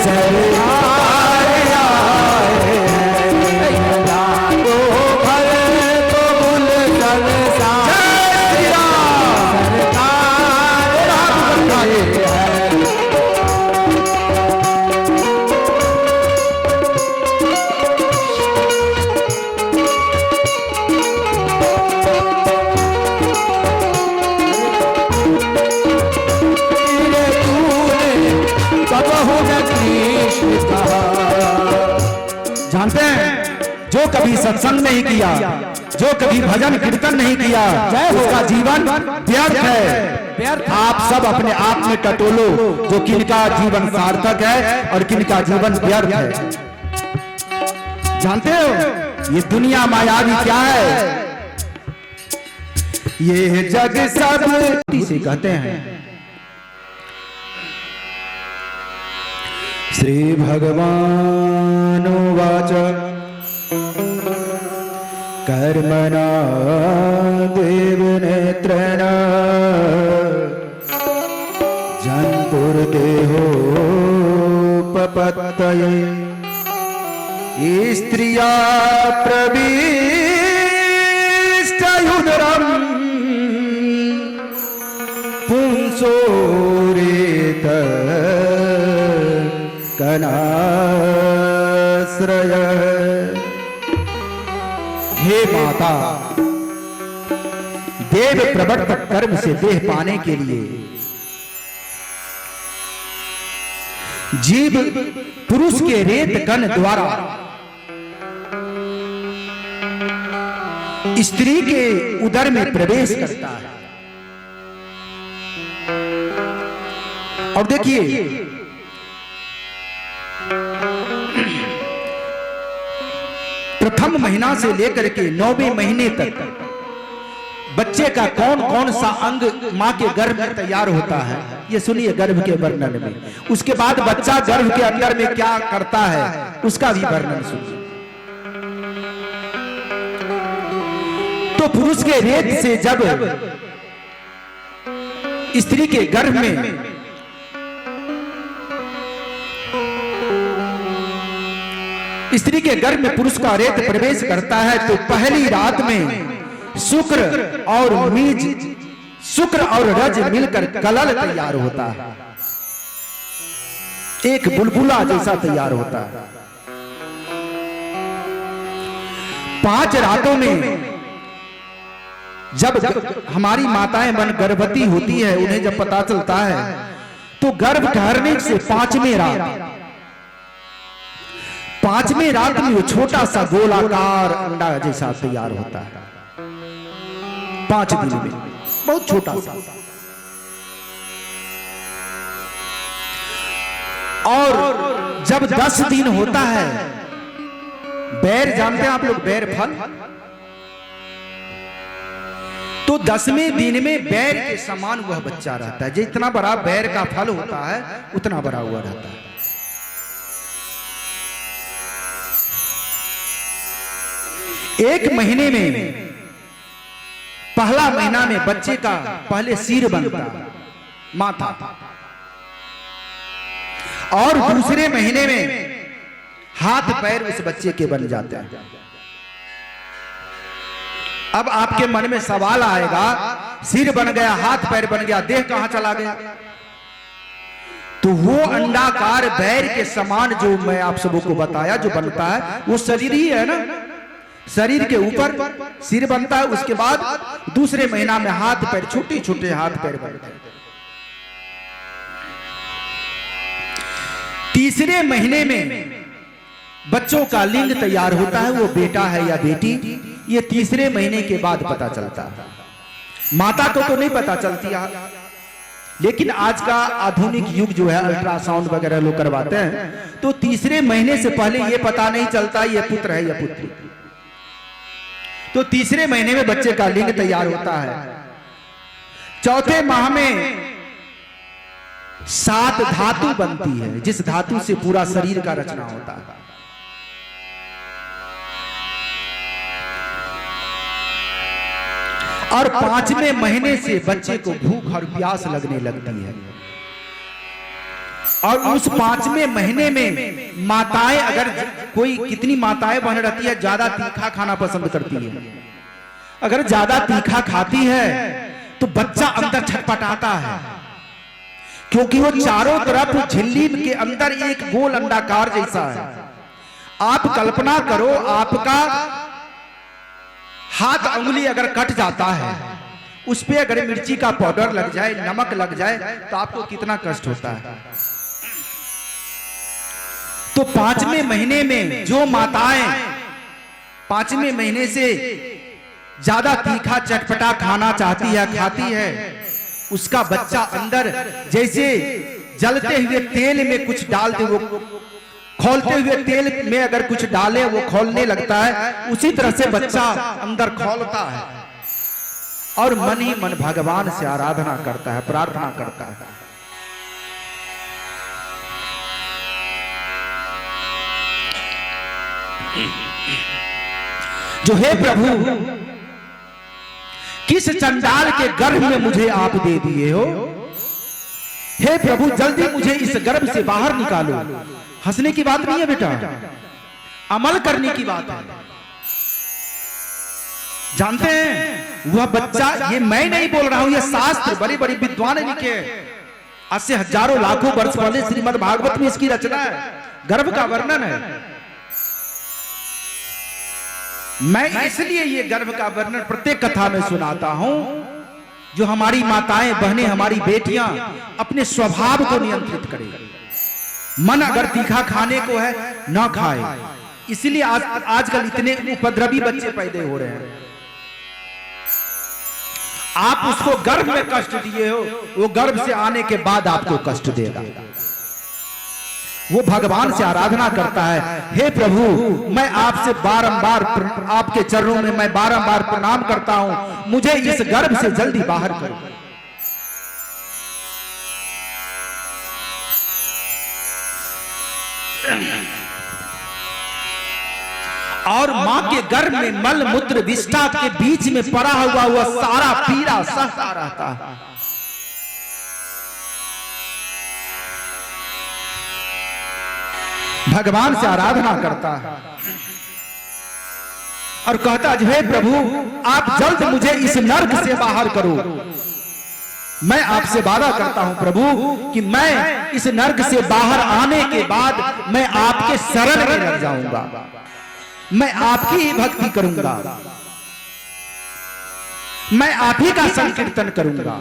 सरकार आए हैं, सदा तो भर को गुलशन सा, श्री राम। सरकार आए हैं। तेरे तूने कबहु न कृष्ण कहा। जानते हैं जो कभी सत्संग नहीं किया, जो कभी भजन कीर्तन नहीं किया, उसका जीवन व्यर्थ है। आप सब अपने आप में टटोलो, जो किनका जीवन सार्थक है और किनका जीवन व्यर्थ है। जानते हो ये दुनिया मायावी क्या है? ये जग सब से कहते हैं। श्री भगवान वाच कर्मणा देव नेत्रेण जंतुर्देहो उपपत्तये स्त्रिया प्रविष्टयुदरम् पुंसोरेत कनाश्रय। हे माता, देव प्रवर्तक कर्म से देह पाने के लिए जीव पुरुष के रेत कण द्वारा स्त्री के उदर में प्रवेश करता है। और देखिए, प्रथम महीना से लेकर के 9वें महीने तक बच्चे का कौन कौन सा अंग मां के गर्भ में तैयार होता है, ये सुनिए गर्भ के वर्णन में। उसके बाद बच्चा गर्भ के अंदर में क्या करता है, उसका भी वर्णन सुनिए। तो पुरुष के रेत से जब स्त्री के गर्भ में पुरुष का रेत प्रवेश करता है, तो पहली रात में शुक्र और रज मिलकर कलल तैयार होता है, एक बुलबुला जैसा तैयार होता है। 5 रातों में जब हमारी माताएं मन गर्भवती होती है, उन्हें जब पता चलता है तो गर्भ ठहरने से 5वें रात में वो छोटा सा गोलाकार अंडा जैसा तैयार होता है। 5 दिन में बहुत छोटा सा। और जब 10 दिन होता है, बैर जानते हैं आप लोग, बैर फल, तो 10वें दिन में बैर के समान वह बच्चा रहता है। जितना बड़ा बैर का फल होता है उतना बड़ा हुआ रहता है। एक महीने में पहला महीना में बच्चे का पहले सिर बनता, माथा, और दूसरे महीने में हाथ पैर उस बच्चे के बन जाते हैं। अब आपके मन में सवाल आएगा, सिर बन गया, हाथ पैर बन गया, देह कहां चला गया? तो वो अंडाकार बैर के समान जो मैं आप सबको बताया जो बनता है, वो शरीर ही है ना। शरीर के ऊपर सिर बनता है, उसके बाद दूसरे महीना में हाथ पैर, छोटे छोटे हाथ पैर बनते हैं। तीसरे महीने में बच्चों का लिंग तैयार होता है, वो बेटा है या बेटी, ये तीसरे महीने के बाद पता चलता है। माता को तो नहीं पता चलती है, लेकिन आज का आधुनिक युग जो है, अल्ट्रासाउंड वगैरह लोग करवाते हैं, तो तीसरे महीने से पहले ये पता नहीं चलता ये पुत्र है या पुत्री। तो तीसरे महीने में बच्चे का लिंग तैयार होता है। चौथे माह में 7 धातु बनती है, जिस धातु से पूरा शरीर का रचना होता है। और 5वें महीने से बच्चे को भूख और प्यास लगने लगती है। और उस 5वें महीने में माताएं, अगर कोई कितनी माताएं बन रहती है, ज्यादा तीखा खाना पसंद करती है। अगर ज्यादा तीखा खाती है तो बच्चा अंदर छटपटाता है, क्योंकि वो चारों तरफ झिल्ली के अंदर एक गोल अंडाकार जैसा है। आप कल्पना करो, आपका हाथ उंगली अगर कट जाता है, उस पे अगर मिर्ची का पाउडर लग जाए, नमक लग जाए, तो आपको कितना कष्ट होता है। तो 5वें महीने में जो माताएं 5वें महीने से ज्यादा तीखा चटपटा खाना चाहती है, खाती है, उसका बच्चा अंदर जैसे जलते हुए तेल में कुछ डाल दे, वो खौलते हुए तेल में अगर कुछ डाले वो खौलने लगता है, उसी तरह से बच्चा अंदर खौलता है और मन ही मन भगवान से आराधना करता है, प्रार्थना करता है। जो हे प्रभु, किस चंडाल के गर्भ में मुझे आप दे दिए हो, हे प्रभु जल्दी मुझे इस गर्भ से बाहर निकालो। हंसने की बात नहीं है बेटा, अमल करने की बात है। जानते हैं वह बच्चा, ये मैं नहीं बोल रहा हूं, ये शास्त्र बड़े बड़े विद्वान लिखे, आज से हजारों लाखों वर्ष पहले श्रीमद् भागवत में इसकी रचना है, गर्भ का वर्णन है। मैं इसलिए ये गर्भ का वर्णन प्रत्येक कथा में सुनाता हूं, जो हमारी माताएं बहनें हमारी बेटियां अपने स्वभाव को नियंत्रित करें। मन अगर तीखा खाने को है ना खाए, इसलिए आजकल इतने उपद्रवी बच्चे पैदा हो रहे हैं। आप उसको गर्भ में कष्ट दिए हो, वो गर्भ से आने के बाद आपको कष्ट देगा। वो भगवान से आराधना करता है, हे प्रभु मैं आपसे बारंबार आपके चरणों में मैं बारंबार प्रणाम करता हूं, मुझे इस गर्भ से जल्दी बाहर करो। और मां के गर्भ में मल मूत्र विष्ठा के बीच में पड़ा हुआ सारा पीड़ा सहता रहता है। भगवान से आराधना करता है और कहता है, हे प्रभु आप जल्द मुझे इस नर्क से बाहर करो। मैं आपसे वादा करता हूं प्रभु कि मैं इस नर्क से बाहर आने के बाद मैं आपके शरण में लग जाऊंगा, मैं आपकी ही भक्ति करूंगा, मैं आप ही का संकीर्तन करूंगा।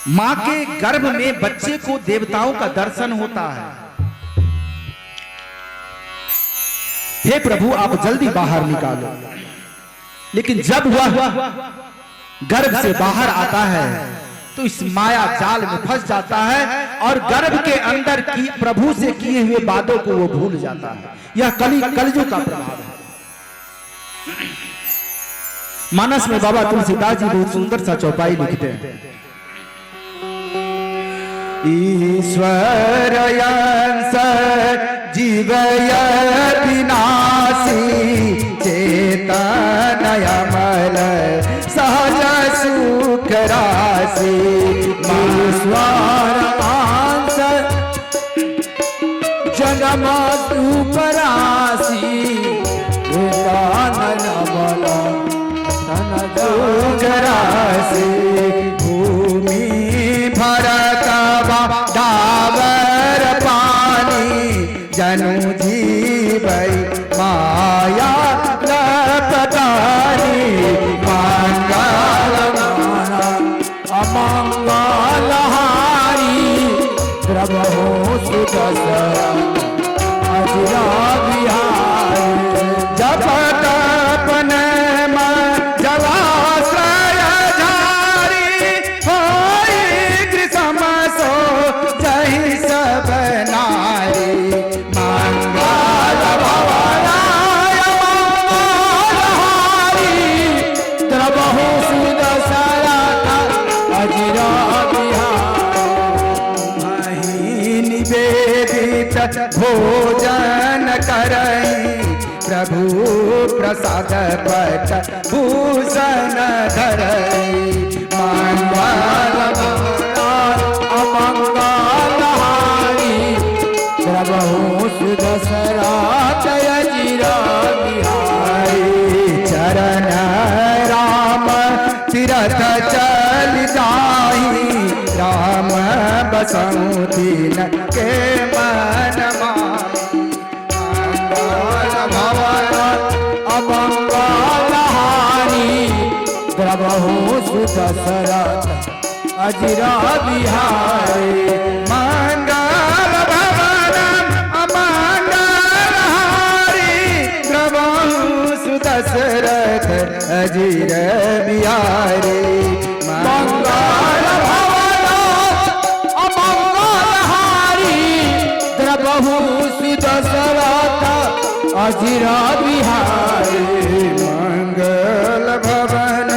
मां के गर्भ में बच्चे को देवताओं का दर्शन होता है। हे प्रभु आप जल्दी बाहर निकालो। लेकिन जब वह गर्भ से बाहर आता है तो इस माया जाल में फंस जाता है और गर्भ के अंदर की प्रभु से किए हुए बातों को वो भूल जाता है। यह कलयुग का प्रभाव है। मानस में बाबा तुलसीदास जी बहुत सुंदर सा चौपाई लिखते हैं, ईश्वर अंश जीवय विनाशी चेतन अमल सहज सुख राशि। ईश्वर अंश जन्म उपरासी अमल सुख राशि। भूमि भरत डावर पानी जनु जीवै माया लपटानी। मंगल अमंगल हारी द्रवहो सुदसरा अजरा बिहारी। जप तपन जलाश्रय झारी होई कृष्ण सो जहि सब नारी। मंगल भवनाय मंगलहारी द्रवहो सुदसरा अजरा बिहारी। निवेदित भोजन करई प्रभु प्रसाद पट भूषण धरई। मंगल अमंगल हारी द्रवहो सुदसरा अजरा बिहारी। चरण राम तीरथ चल जाहि राम बसहु दीन के मन माहि। अमंगल हारी द्रवहो सुदसरा अजरा बिहारी। मंगल भवन अमंगल हारी द्रवहु सुदशरथ अजीर बिहारी। मंगल भवन अमंगल हारी द्रवहु सुदसरा अजरा बिहारी। मंगल भवन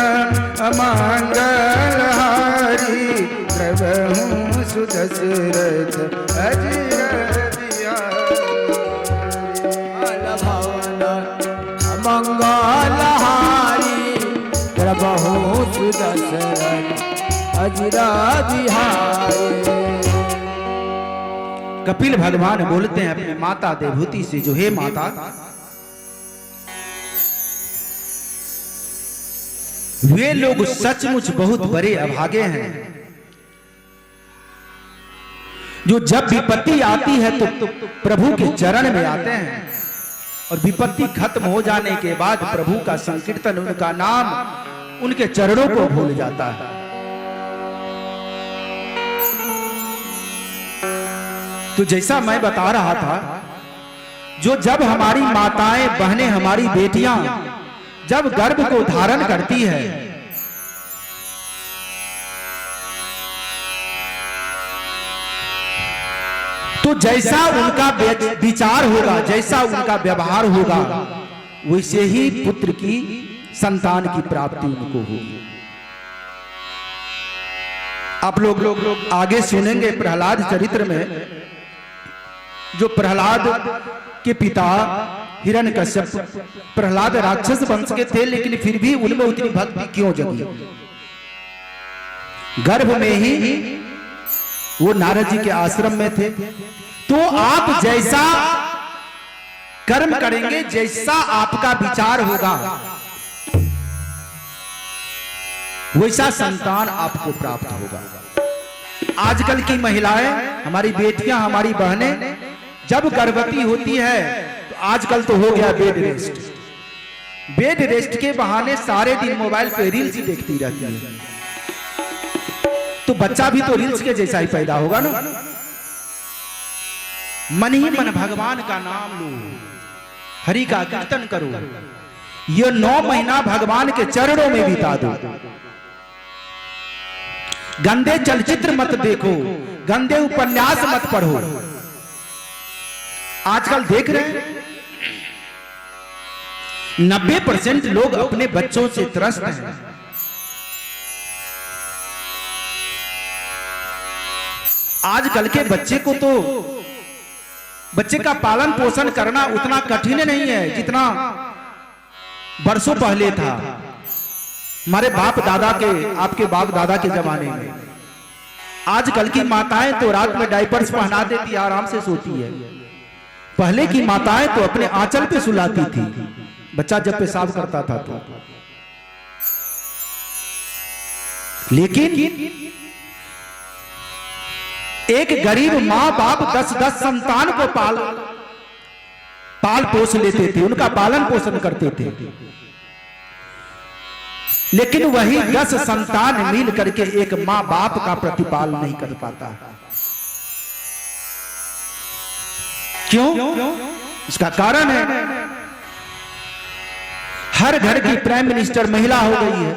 अमंगल हारी प्रभु सुदशरथ अजीर भवन अमंगल हारी द्रवहो सुदसरा हजरा बिहाए। कपिल भगवान बोलते हैं अपनी माता देवहूति से, जो हे माता, वे लोग सचमुच बहुत बड़े अभागे हैं जो जब विपत्ति आती है तो प्रभु के चरण में आते हैं और विपत्ति खत्म हो जाने के बाद प्रभु का संकीर्तन, उनका नाम, उनके चरणों को भूल जाता है। तो जैसा मैं बता रहा था, जो जब हमारी माताएं बहनें, हमारी बेटियां जब गर्भ को धारण करती है तो जैसा उनका विचार होगा, जैसा उनका व्यवहार होगा, वैसे ही पुत्र की, संतान की प्राप्ति उनको होगी। आप लोग आगे सुनेंगे प्रहलाद चरित्र में, जो प्रहलाद के पिता हिरण्यकश्यप, प्रहलाद राक्षस वंश के थे, लेकिन फिर भी उनमें उतनी भक्ति क्यों जगी? गर्भ में ही वो नारद जी के आश्रम में थे। तो आप जैसा कर्म करेंगे, जैसा आपका विचार होगा, वैसा संतान आपको प्राप्त होगा। आजकल की महिलाएं, हमारी बेटियां, हमारी बहनें जब गर्भवती होती है तो आजकल तो हो गया बेड रेस्ट। बेड रेस्ट के बहाने सारे दिन मोबाइल पे रील्स देखती रहती है, तो बच्चा भी तो रील्स के जैसा ही पैदा होगा ना। मन ही मन भगवान का नाम लो, हरि का कीर्तन करो, ये 9 महीना भगवान के चरणों में बिता दो। गंदे चलचित्र मत देखो, गंदे उपन्यास मत पढ़ो। आजकल देख रहे हैं 90% लोग अपने बच्चों से त्रस्त हैं। आजकल के बच्चे को तो, बच्चे का पालन पोषण करना उतना कठिन नहीं है जितना बरसों पहले था। हमारे बाप दादा के, आपके बाप दादा के जमाने में आजकल की माताएं तो रात में डायपर्स पहना देती, आराम से सोती है। पहले की माताएं तो अपने आंचल पे सुलाती थी बच्चा जब पेशाब करता था तो। लेकिन एक गरीब माँ बाप 10-10 संतान को पाल पोस लेते थे, उनका पालन पोषण करते थे। लेकिन वही 10 संतान मिल करके एक माँ बाप का प्रतिपालन नहीं कर पाता। क्यों? इसका कारण है हर घर की प्राइम मिनिस्टर महिला हो गई है,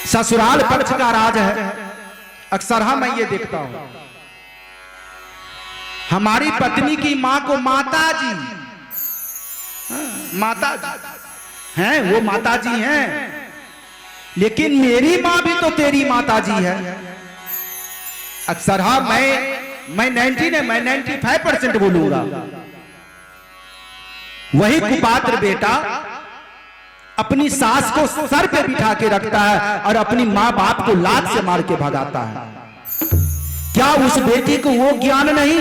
ससुराल पक्ष का राज है। अक्सर मैं ये देखता हूं, हमारी पत्नी की मां को माता जी, माता जी हैं, वो माता जी हैं, लेकिन मेरी मां भी तो तेरी माता जी है। अक्सर मैं 95% बोलूंगा। वही कुपात्र बेटा अपनी सास को सर पे बिठा के रखता है और अपनी माँ बाप को लात से मार के भगाता है। क्या उस बेटी को वो ज्ञान नहीं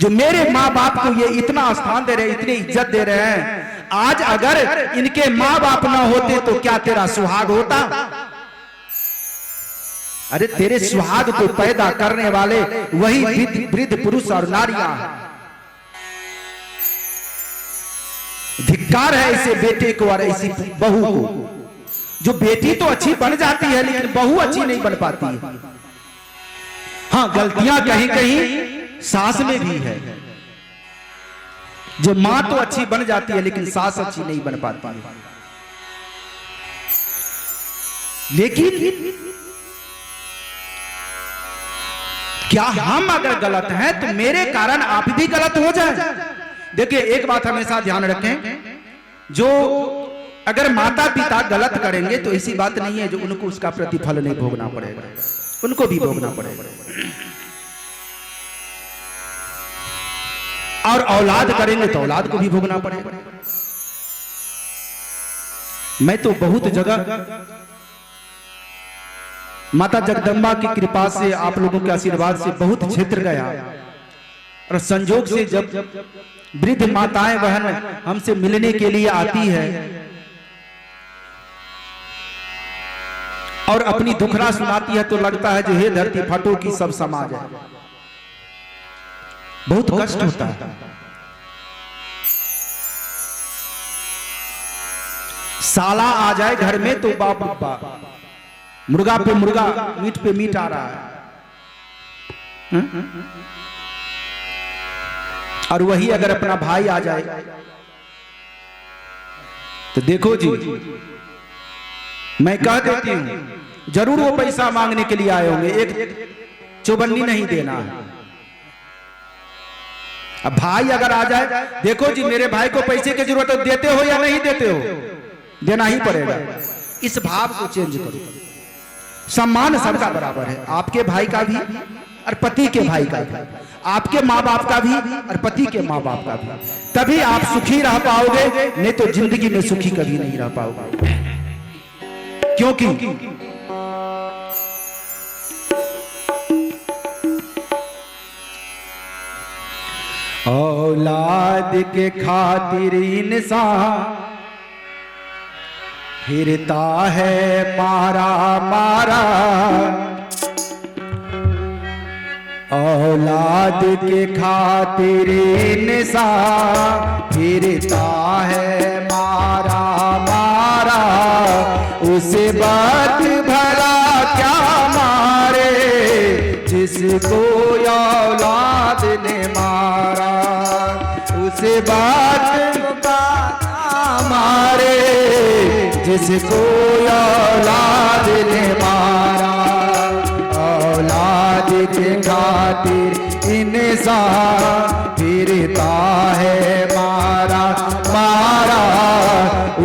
जो मेरे माँ बाप को ये इतना स्थान दे रहे, इतनी इज्जत दे रहे हैं? आज अगर इनके माँ बाप ना होते तो क्या तेरा सुहाग होता? अरे तेरे सुहाग को पैदा करने वाले वही वृद्ध पुरुष और नारियां हैं। धिक्कार है ऐसे बेटे को और ऐसी बहू को, जो बेटी तो अच्छी बन जाती है लेकिन बहू अच्छी नहीं बन पाती है। हाँ, गलतियां कहीं कहीं सास में भी है, जो मां तो अच्छी बन जाती है लेकिन सास अच्छी नहीं बन पाती है। लेकिन क्या हम अगर गलत हैं तो मेरे कारण आप भी गलत हो जाए? देखिए, एक बात हमेशा ध्यान रखें, जो अगर माता पिता गलत करेंगे तो ऐसी बात नहीं है जो उनको उसका प्रतिफल नहीं भोगना पड़ेगा, उनको भी भोगना पड़ेगा। और औलाद करेंगे तो औलाद को भी भोगना पड़ेगा। मैं तो बहुत जगह माता जगदम्बा की कृपा से, आप लोगों के आशीर्वाद से बहुत क्षेत्र गया, और संजोग से जब वृद्ध माताएं बहन हमसे मिलने के लिए आती है और अपनी दुखड़ा सुनाती है, तो लगता है जो हे धरती फटो की सब समाज है। बहुत कष्ट होता है। साला आ जाए घर में तो बाप बाप, मुर्गा पे मुर्गा, मीट पे मीट आ रहा है। और वही अगर अपना भाई आ जाए तो देखो जी, मैं कह देती हूं, जरूर वो पैसा मांगने के लिए आए होंगे, एक चौबन्नी नहीं देना है। अब भाई अगर आ जाए, देखो जी मेरे भाई को पैसे की जरूरत है, देते हो या नहीं देते हो, देना ही पड़ेगा। इस भाव को चेंज करो। सम्मान सबका बराबर है, आपके भाई का भी और पति के भाई का भी, आपके माँ बाप का भी और पति के माँ बाप का भी। तभी आप सुखी रह पाओगे, नहीं तो जिंदगी में सुखी कभी नहीं रह पाओगे। क्योंकि औलाद के खातिर इंसान फिरता है मारा मारा, औलाद के खातिर इंसान फिरता है मारा मारा। उसे बात भला क्या मारे जिसको औलाद ने मारा, उसे बात मारे जिसको औलाद ने मारा। औलाद के खातिर इंसान फिरता है मारा मारा।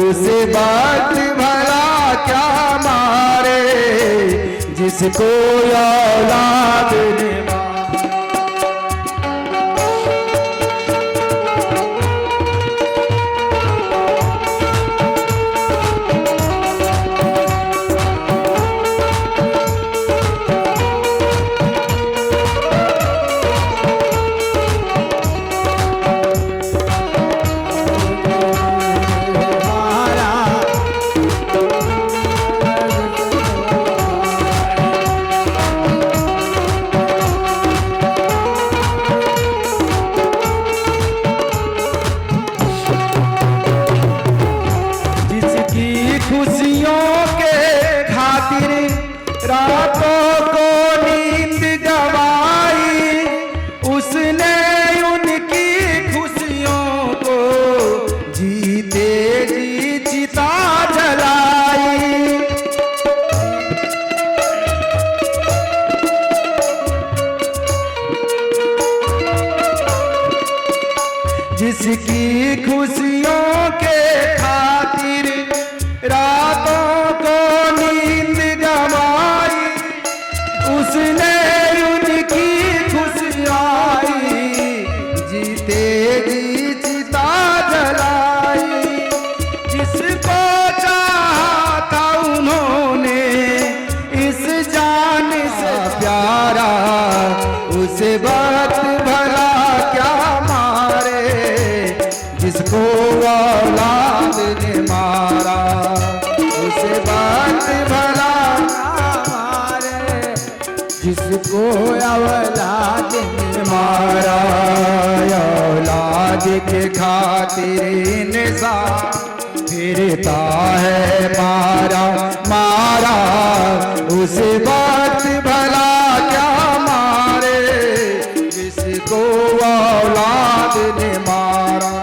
उसे बात भला क्या मारे जिसको औलाद ने मारा। खुशियों के खातिर रातों को नींद गवाई, उसने उनकी खुशियों को जीते जी चिता जलाई। जिसकी खुशियों के खातिर रातों को नींद गवाई, उसने उनकी खुशियाँ जीते जी चिता जलाई। जिसको चाहा था उन्होंने इस जान से प्यारा, उसे बात भला क्या मारे जिसको औलाद ने मारा। उसे बात भला मारे जिसको औलाद ने मारा। औलाद के खातिर इंसान फिरता है मारा मारा। उसे बात भला क्या मारे जिसको औलाद ने मारा।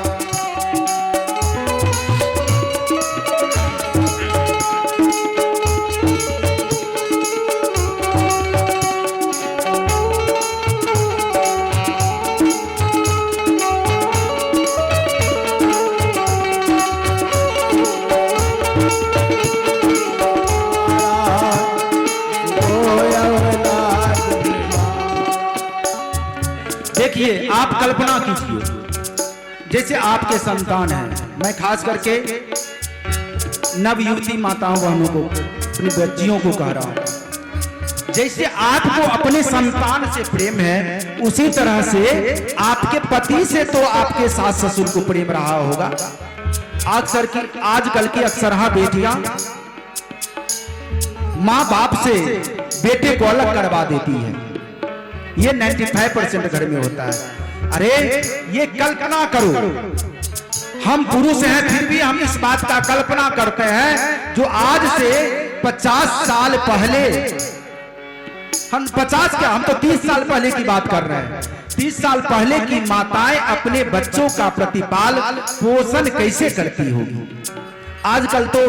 देखिए, आप कल्पना कीजिए, जैसे आपके संतान हैं, मैं खास करके नवयुवती माताओं बहनों को, अपनी बच्चियों को कह रहा हूं, जैसे आपको अपने संतान से प्रेम है, उसी तरह से आपके पति से तो आपके सास ससुर को प्रेम रहा होगा। आजकल की अक्सरहा बेटियां माँ बाप से बेटे को अलग करवा देती है। ये 95% घर में होता है। अरे ये कल्पना करो, हम पुरुष हैं फिर भी हम इस बात का कल्पना करते हैं जो आज से 50 साल पहले, हम 50 क्या, हम तो 30 साल पहले की बात कर रहे हैं। 30 साल पहले की माताएं अपने बच्चों का प्रतिपाल पोषण कैसे करती होगी। आजकल तो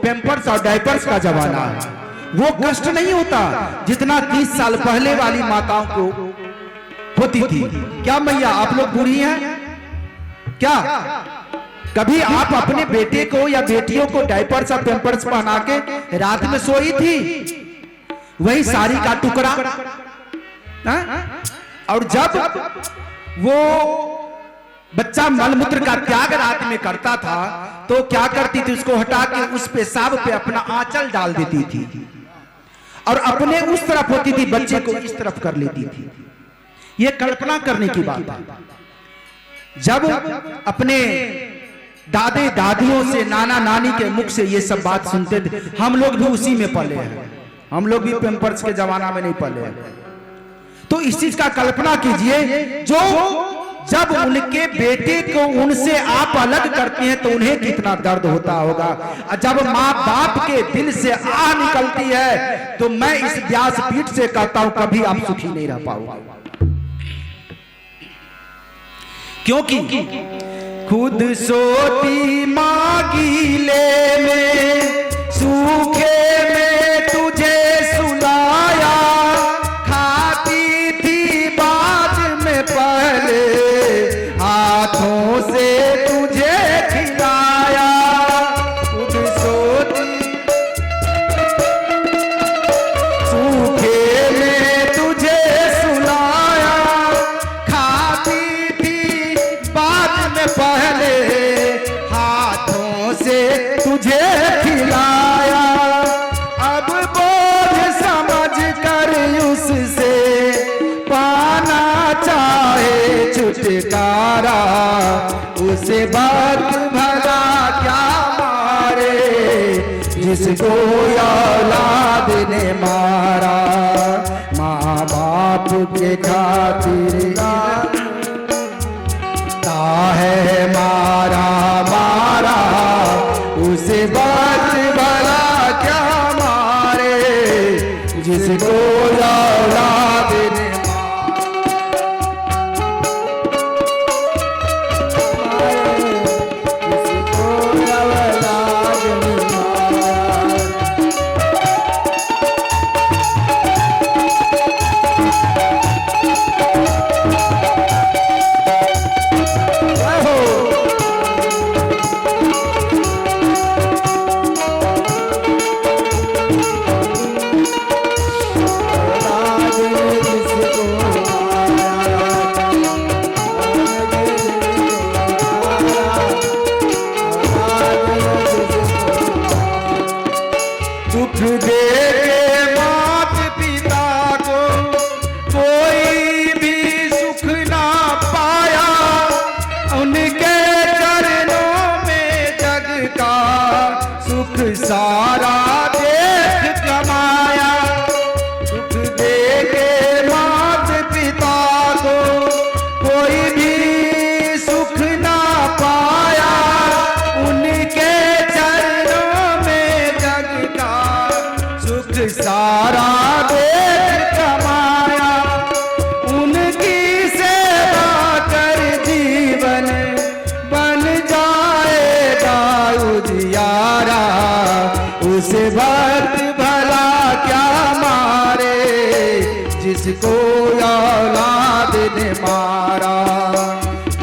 पैम्पर्स और डायपर्स का जमाना है, वो कष्ट नहीं होता जितना 30 साल पहले वाली माताओं को होती थी। क्या मैया आप लोग बूढ़ी हैं क्या? कभी आप अपने बेटे को या बेटियों को डायपर्स और पैम्पर्स पहना के रात में सोई थी? वही साड़ी का टुकड़ा। और जब वो बच्चा मलमूत्र का त्याग रात में करता था तो क्या करती थी, उसको हटा के उस पेशाब पे अपना आंचल डाल देती थी और अपने उस तरफ होती थी, बच्चे को इस तरफ कर लेती थी। ये कल्पना करने की बात है। जब अपने दादे दादियों से, नाना नानी के मुख से ये सब बात सुनते थे, हम लोग भी उसी में पले हैं। हम लोग भी पैम्पर्स के जमाना में नहीं पले हैं। तो इस चीज का कल्पना कीजिए, जो जब उनके बेटे को उनसे आप अलग करते हैं तो उन्हें कितना दर्द होता होगा। जब माँ बाप के दिल से आह निकलती है तो मैं इस व्यासपीठ से कहता हूं कभी आप सुखी नहीं रह पाओगे। क्योंकि खुद सोती माँ गीले में, सूखे में तुझे सुलाया, खाती थी बाद में पहले, हाथों से तुझे खिलाया। खुद सोती सूखे में तुझे सुलाया, खाती थी बाद में पहले, हाथों से तुझे खिलाया। अब बोझ समझ कर उससे पाना चाहे छुटकारा, उसे बात भला क्या मारे जिसको औलाद ने मारा। माँ बाप के खातिर है मारा मारा, उसे बात भला क्या मारे जिसको औलाद ने सारा देश कमाया। सुख दे के मात पिता को कोई भी सुख ना पाया, उनके चरणों में जग का सुख सारा देश कमाया। उनकी सेवा कर जीवन बन जाएगा उजियारा, उसे भक्त भला क्या मारे जिसको औलाद ने मारा।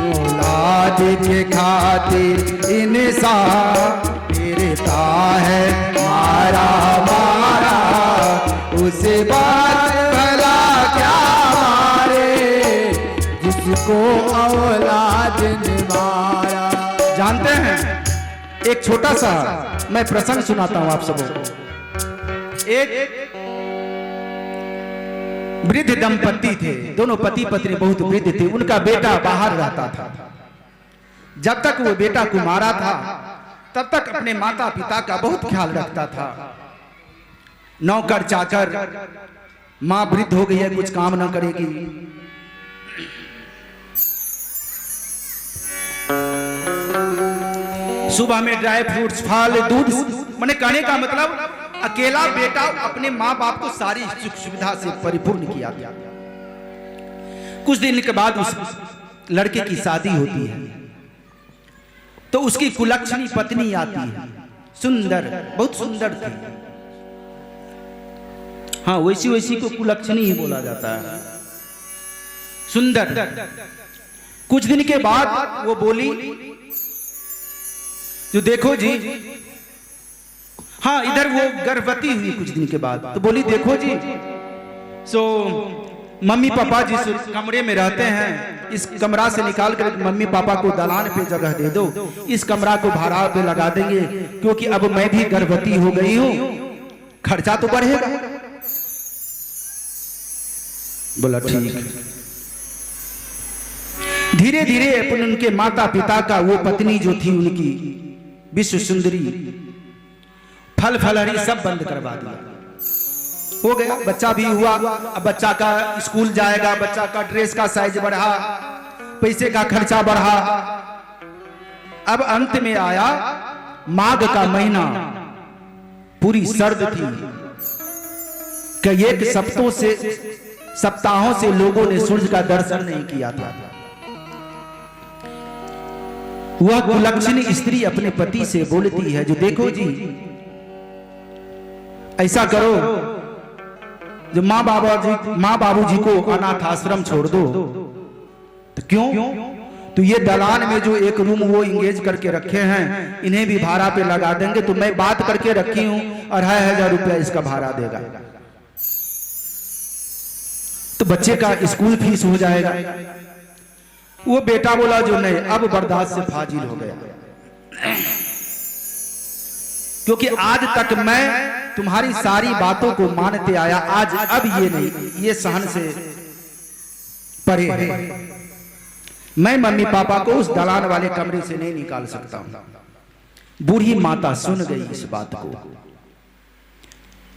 औलाद के खातिर इंसान फिरता है मारा मारा, उसे भक्त भला क्या मारे जिसको औलाद ने मारा। जानते हैं एक छोटा सा मैं प्रसंग सुनाता हूं आप सबको। एक वृद्ध दंपति थे, दोनों पति पत्नी बहुत वृद्ध थे। उनका बेटा बाहर रहता था। जब तक वो बेटा कुमारा था तब तक अपने माता पिता का बहुत ख्याल रखता था। नौकर चाकर, मां वृद्ध हो गई है, कुछ काम ना करेगी। सुबह में ड्राई फ्रूट्स, फल, दूध, मैंने कहने का मतलब अकेला बेटा अपने माँ बाप को सारी सुख सुविधा से परिपूर्ण किया था। कुछ दिन के बाद उस लड़के की शादी होती है तो उसकी कुलक्षणी पत्नी आती है, सुंदर, बहुत सुंदर थी। हाँ, वैसी वैसी को कुलक्षणी ही बोला जाता है, सुंदर। कुछ दिन के बाद वो बोली, जो देखो जी, हाँ इधर वो गर्भवती हुई कुछ दिन के बाद, तो बोली देखो जी, सो मम्मी पापा जिस कमरे में रहते हैं इस कमरा से निकाल कर मम्मी पापा को दलान पे जगह दे दो, इस कमरा को भाड़ा पे लगा देंगे, क्योंकि अब मैं भी गर्भवती हो गई हूं, खर्चा तो बढ़ेगा। बोला ठीक। धीरे धीरे अपन उनके माता पिता का, वो पत्नी जो थी उनकी विश्व सुंदरी, फल फलहरी सब बंद करवा दिया। हो गया, बच्चा भी हुआ। अब बच्चा का स्कूल जाएगा, बच्चा का ड्रेस का साइज बढ़ा, पैसे का खर्चा बढ़ा। अब अंत में आया माघ का महीना, पूरी सर्द थी कि एक सप्ताहों से लोगों ने सूर्य का दर्शन नहीं किया था। वह कुलक्षणी स्त्री अपने पति से बोलती है, जो देखो जी ऐसा करो, जो माँ बाबूजी को अनाथ आश्रम छोड़ दो। तो क्यों? तो ये दलान में जो एक रूम वो इंगेज करके रखे हैं, इन्हें भी भाड़ा पे लगा देंगे। तो मैं बात करके रखी हूं, 2500 रुपया इसका भाड़ा देगा, तो बच्चे का स्कूल फीस हो जाएगा। वो बेटा बोला जो नहीं, अब बर्दाश्त से फाजिल हो गया, क्योंकि आज तक मैं तुम्हारी सारी बातों को मानते आया, आज अब ये नहीं, ये सहन से परे है। मैं मम्मी पापा को उस दलान वाले कमरे से नहीं निकाल सकता हूं। बूढ़ी माता सुन गई इस बात को,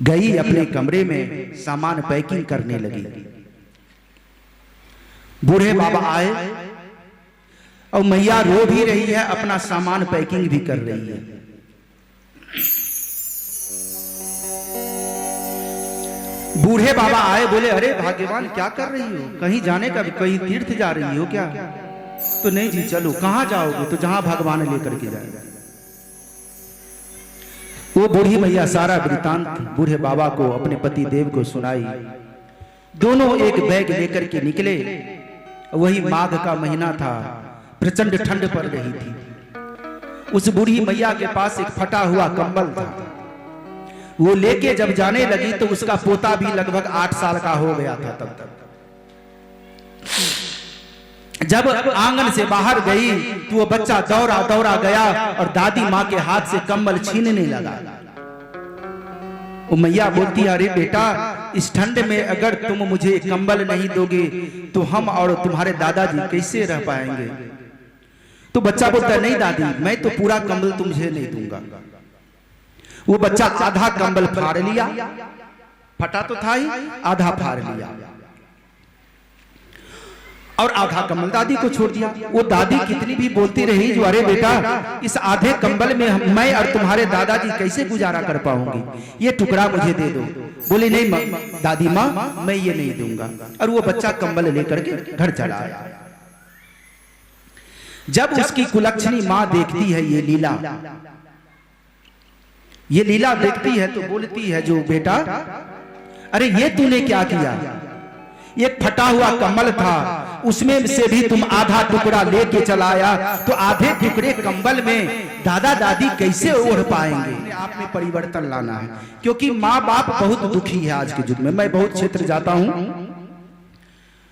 गई अपने कमरे में सामान पैकिंग करने लगी। बूढ़े बाबा आए और मैया रो भी रही है, अपना सामान पैकिंग भी कर रही है। बूढ़े बाबा आए, बोले अरे भाग्यवान क्या कर रही हो, कहीं जाने का, कहीं तीर्थ जा रही हो क्या? तो नहीं जी, चलो। कहां जाओगे? तो जहां भगवान लेकर के जाएगा। वो बूढ़ी मैया सारा वृतांत बूढ़े बाबा को, अपने पति देव को सुनाई। दोनों एक बैग लेकर के निकले। वही माघ का महीना था, प्रचंड ठंड पड़ रही थी। उस बूढ़ी मैया के पास एक फटा हुआ कंबल था, वो लेके जब जाने लगी तो उसका पोता भी लगभग 8 साल का हो गया था तब तक। जब आंगन से बाहर गई तो वो बच्चा दौड़ा दौड़ा गया और दादी माँ के हाथ से कंबल छीनने लगा। वो मैया बोलती है, अरे बेटा, इस ठंड में अगर तुम मुझे कंबल नहीं दोगे तो हम और तुम्हारे दादाजी कैसे रह पाएंगे? तो बच्चा बोलता, नहीं दादी, मैं तो पूरा कंबल तुझे नहीं दूंगा। वो बच्चा आधा कंबल फाड़ लिया, फटा तो था ही, आधा फाड़ लिया और आधा कंबल दादी को छोड़ दिया। वो दादी कितनी भी बोलती रही, जो अरे बेटा, इस आधे कंबल में मैं और तुम्हारे दादाजी कैसे गुजारा कर पाऊंगी, ये टुकड़ा मुझे दे दो। बोले नहीं दादी माँ, मैं ये नहीं दूंगा। और वो बच्चा कंबल लेकर के घर चला आया। जब उसकी कुलक्षणी माँ देखती है ये लीला देखती है तो बोलती है, जो बेटा, अरे ये तूने क्या किया? एक फटा हुआ कंबल था, उसमें से भी तुम आधा टुकड़ा लेके चलाया, तो आधे टुकड़े कंबल में दादा दादी कैसे ओढ़ पाएंगे? आप में परिवर्तन लाना है, क्योंकि माँ बाप बहुत दुखी है आज के युग में। मैं बहुत क्षेत्र जाता हूं,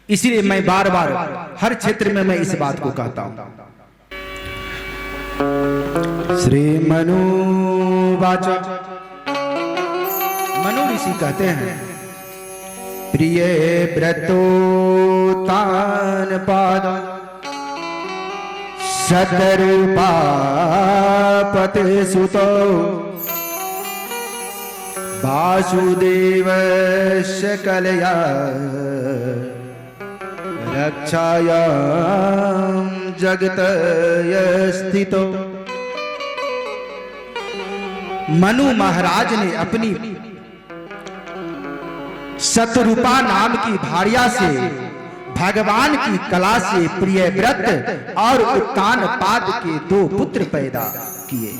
इसलिए मैं बार बार हर क्षेत्र में मैं इस बात को कहता हूं। श्री मनुवाच, मनु ऋषि कहते हैं, प्रिय व्रतोत्तान पाद शतरूपापते सुतो वासुदेवस्य कलया रक्षायां जगतय स्थितो। मनु महाराज ने अपनी शतरूपा नाम की भार्या से भगवान की कला से प्रियव्रत और उत्तान पाद के 2 पुत्र पैदा किए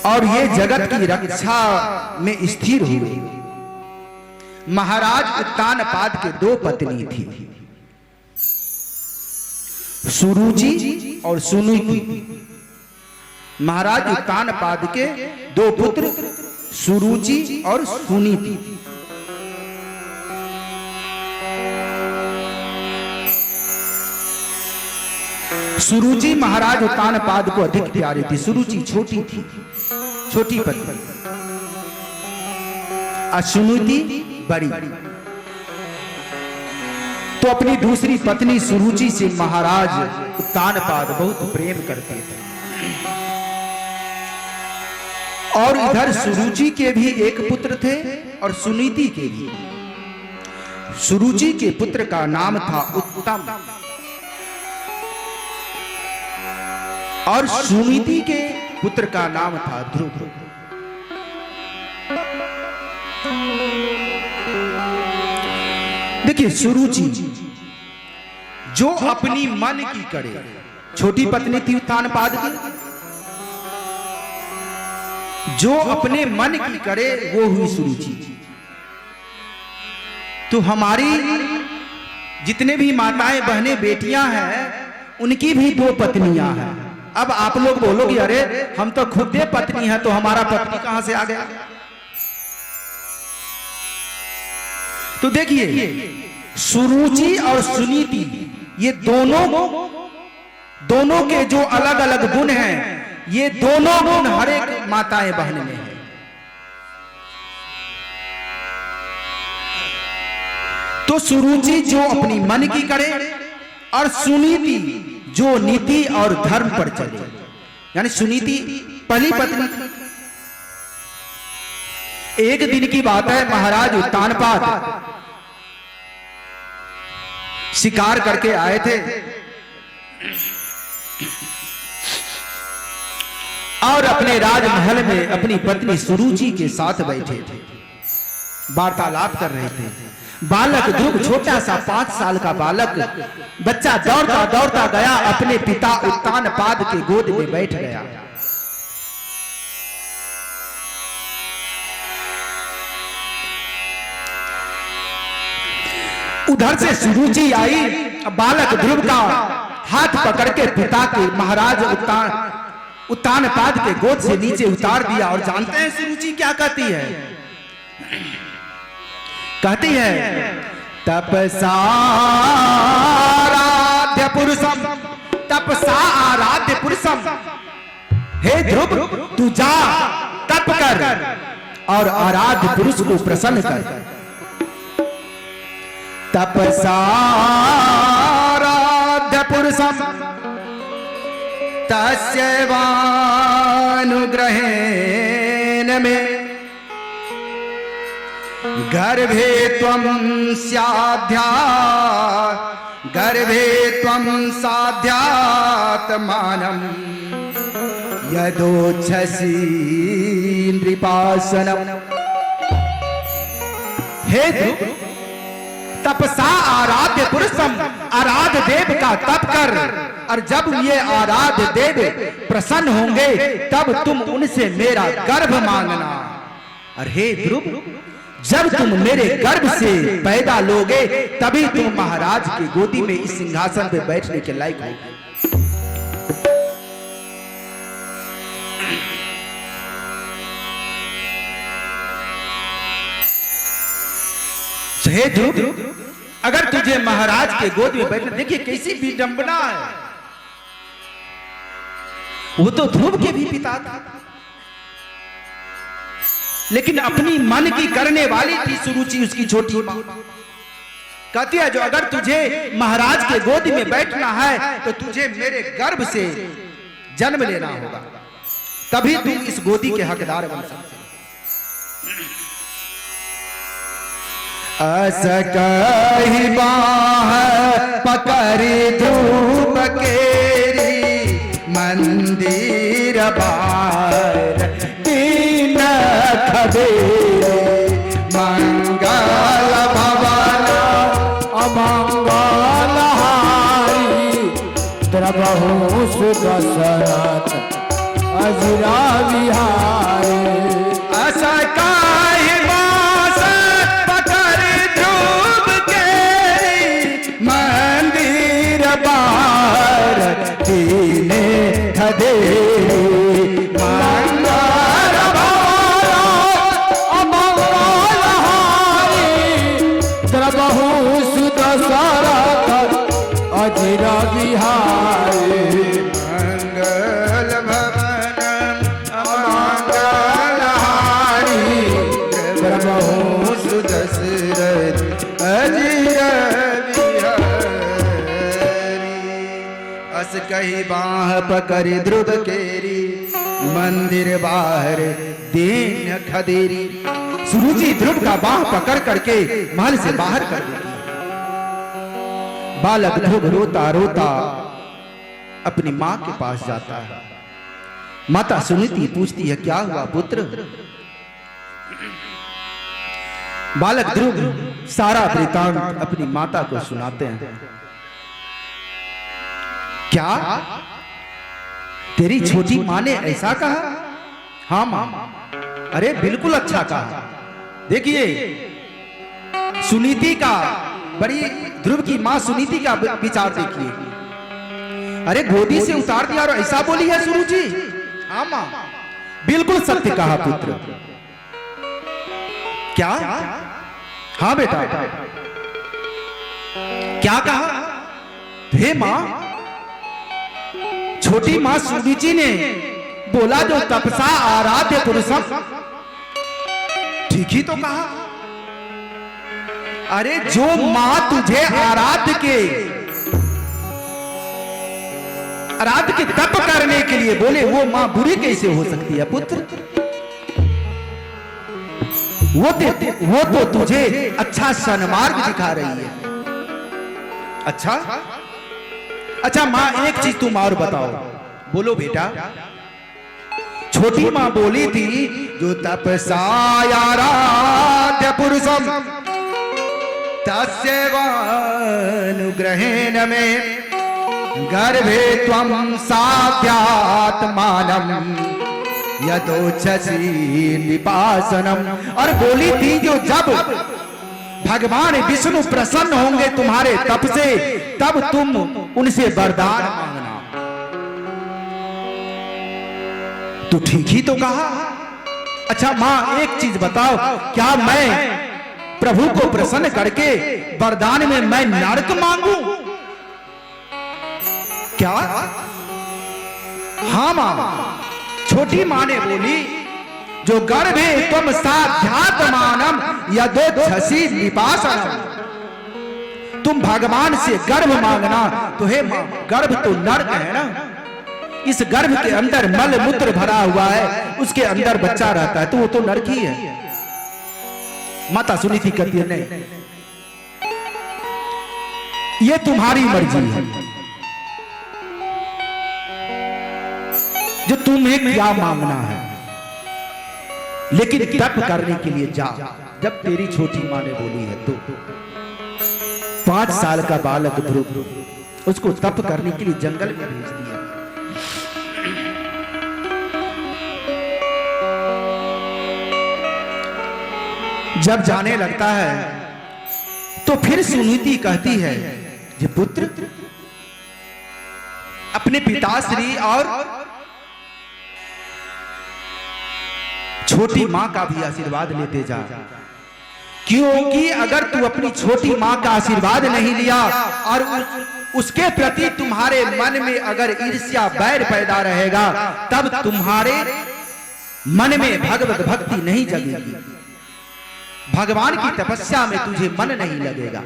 और ये जगत की रक्षा में स्थिर हुए। महाराज उत्तान पाद के 2 पत्नी थी, सुरुचि और सुनीति। महाराज उत्तान पाद के 2 पुत्र सुरुचि और सुनीति। सुरुचि महाराज उत्तान पाद को अधिक प्यारी थी। सुरुचि छोटी थी, छोटी पत्नी, और सुनीति बड़ी। तो अपनी दूसरी पत्नी सुरुचि से महाराज उत्तान पाद बहुत प्रेम करते थे। और इधर सुरुचि के भी एक पुत्र थे और सुनीति के भी। सुरुचि के पुत्र का नाम था उत्तम और सुनीति के पुत्र का नाम था ध्रुव। देखिए, सुरुचि जो अपनी मन की करे, छोटी पत्नी थी उत्तान पाद की, जो अपने मन की करे वो हुई सुरुचि। तो हमारी जितने भी माताएं बहनें बेटियां हैं उनकी भी 2 पत्नियां हैं। अब आप लोग बोलोगे अरे हम तो खुद पत्नी हैं तो हमारा पत्नी कहां से आ गया? तो देखिए, सुरुचि और सुनीति ये दोनों के जो अलग अलग गुण हैं, ये दोनों गुण हर एक माताएं बहन में है। तो सुरुचि जो अपनी मन की करे और सुनीति जो नीति और धर्म पर चले, यानी सुनीति पहली पत्नी थी। एक दिन की बात है, महाराज उत्तान पाद शिकार करके आए थे और अपने राजमहल में अपनी पत्नी सुरुचि के साथ बैठे थे, वार्तालाप कर रहे थे। बालक ध्रुव, छोटा सा 5 साल का बालक बच्चा दौड़ता दौड़ता गया, अपने पिता उत्तान पाद के गोद में बैठ गया। उधर से सुरुचि आई, बालक ध्रुव का हाथ पकड़ के पिता के महाराज उत्तान पाद के गोद से नीचे उतार दिया। और जानते हैं सुरुचि क्या कहती है? कहती है, तपसा आराध्य पुरुषम, तपसा आराध्य पुरुषम। हे ध्रुव, तू जा तप कर और आराध्य पुरुष को प्रसन्न कर। तपसा आराध्य पुरुषम तस्यैवानुग्रहेण मे गर्भे त्वं साध्यात्मानं यदोच्छसि नृपासनम्। हे ध्रुव, तपसा आराध्य पुरुषम, आराध्य देव का तप कर, और जब ये आराध्य देव प्रसन्न होंगे तब तुम उनसे मेरा गर्भ मांगना। और हे ध्रुव, जब तुम मेरे गर्भ से पैदा लोगे तभी तुम महाराज की गोदी में इस सिंहासन पे बैठने के लायक होगे। हे ध्रुव, अगर तुझे महाराज के गोद में बैठना, देखिए कैसी विडंबना है। वो तो ध्रुव के भी पिता था, लेकिन अपनी मन की करने वाली थी सुरुचि, उसकी छोटी मां। कहती है जो अगर तुझे महाराज के गोद में बैठना है तो तुझे मेरे गर्भ से जन्म लेना होगा, तभी तुम इस गोदी के हकदार बन सकते। असकहि बाह पकड़ि ध्रुव केरी मंदिर बार तीन खबेरे मंगल भवन अमंगल हारी द्रवहु सुदशरथ अजरा विहारी। असकाहि बास पकड़ि ध्रुव केरी मंदिर बार तीने खदेरी मंगल भवन अमंगल हारी द्रवहु सुदशरथ अजरा विहारी। मंगल भवन अमंगल हारी द्रवहु सुदशरथ अजरा अस कही बाह पकड़ि ध्रुव केरी मंदिर बाहर दीन खदेरी। सुरुचि ध्रुव का बाह पकड़ करके महल से बाहर कर देती। बालक ध्रुव रोता रोता अपनी मां के पास जाता है। माता सुनीति पूछती है क्या हुआ पुत्र? बालक ध्रुव सारा वृतांत अपनी माता को सुनाते हैं। क्या तेरी छोटी मां ने ऐसा कहा? हाँ मां। अरे बिल्कुल अच्छा कहा। देखिए सुनीति का, बड़ी ध्रुव की मां सुनीति का विचार देखिए। अरे गोदी से उतार दिया और ऐसा बोली है सुरुचि? हाँ मां, बिल्कुल सत्य कहा पुत्र। क्या? हाँ बेटा। क्या कहा? हे मां, छोटी मां सुरुचि ने बोला जो तपसा आराध्य पुरुषम, ठीक ही तो कहा। अरे जो मां तुझे आराध्य के तप करने के लिए बोले वो मां बुरी कैसे हो सकती है पुत्र? वो तो तुझे अच्छा सन्मार्ग दिखा रही है। अच्छा मां एक चीज तुम और बताओ। बोलो बेटा। छोटी मां बोली थी जो तपसा आराध्य पुरुषम तस्यैवानुग्रहेण मे गर्भे त्वं साध्यात्मानं यदोच्छसि विपासनम। और बोली थी जो जब भगवान विष्णु प्रसन्न होंगे तुम्हारे तप से तब तुम उनसे वरदान मांगना। तो ठीक ही तो कहा। अच्छा मां एक चीज बताओ, क्या मैं प्रभु को प्रसन्न करके वरदान में मैं नरक मांगू? क्या? हाँ मां। छोटी मां ने बोली जो गर्भे तुम साध्यात्मानम यदोच्छसि विपासनम, तुम भगवान से गर्भ मांगना। तो हे मां, गर्भ तो नर्क है ना, इस गर्भ के अंदर मल मूत्र भरा हुआ है, उसके अंदर बच्चा रहता है, तो वो तो नर्क ही है। माता सुनीति कहती है नहीं, ये तुम्हारी मर्जी है, जो तुम्हें क्या मांगना है, लेकिन तप करने के लिए जा। जब तेरी छोटी मां ने बोली है तो 5 साल का बालक ध्रुव उसको तप करने के लिए जंगल में भेज दिया। जब जाने लगता है तो फिर सुनीति कहती है कि पुत्र अपने पिताश्री और छोटी मां का भी आशीर्वाद लेते जा, क्योंकि अगर तू अपनी छोटी मां का आशीर्वाद नहीं लिया और उसके प्रति तुम्हारे मन में अगर ईर्ष्या बैर पैदा रहेगा, तब तुम्हारे मन में भगवत भक्ति नहीं जगेगी, भगवान की तपस्या में तुझे मन नहीं लगेगा।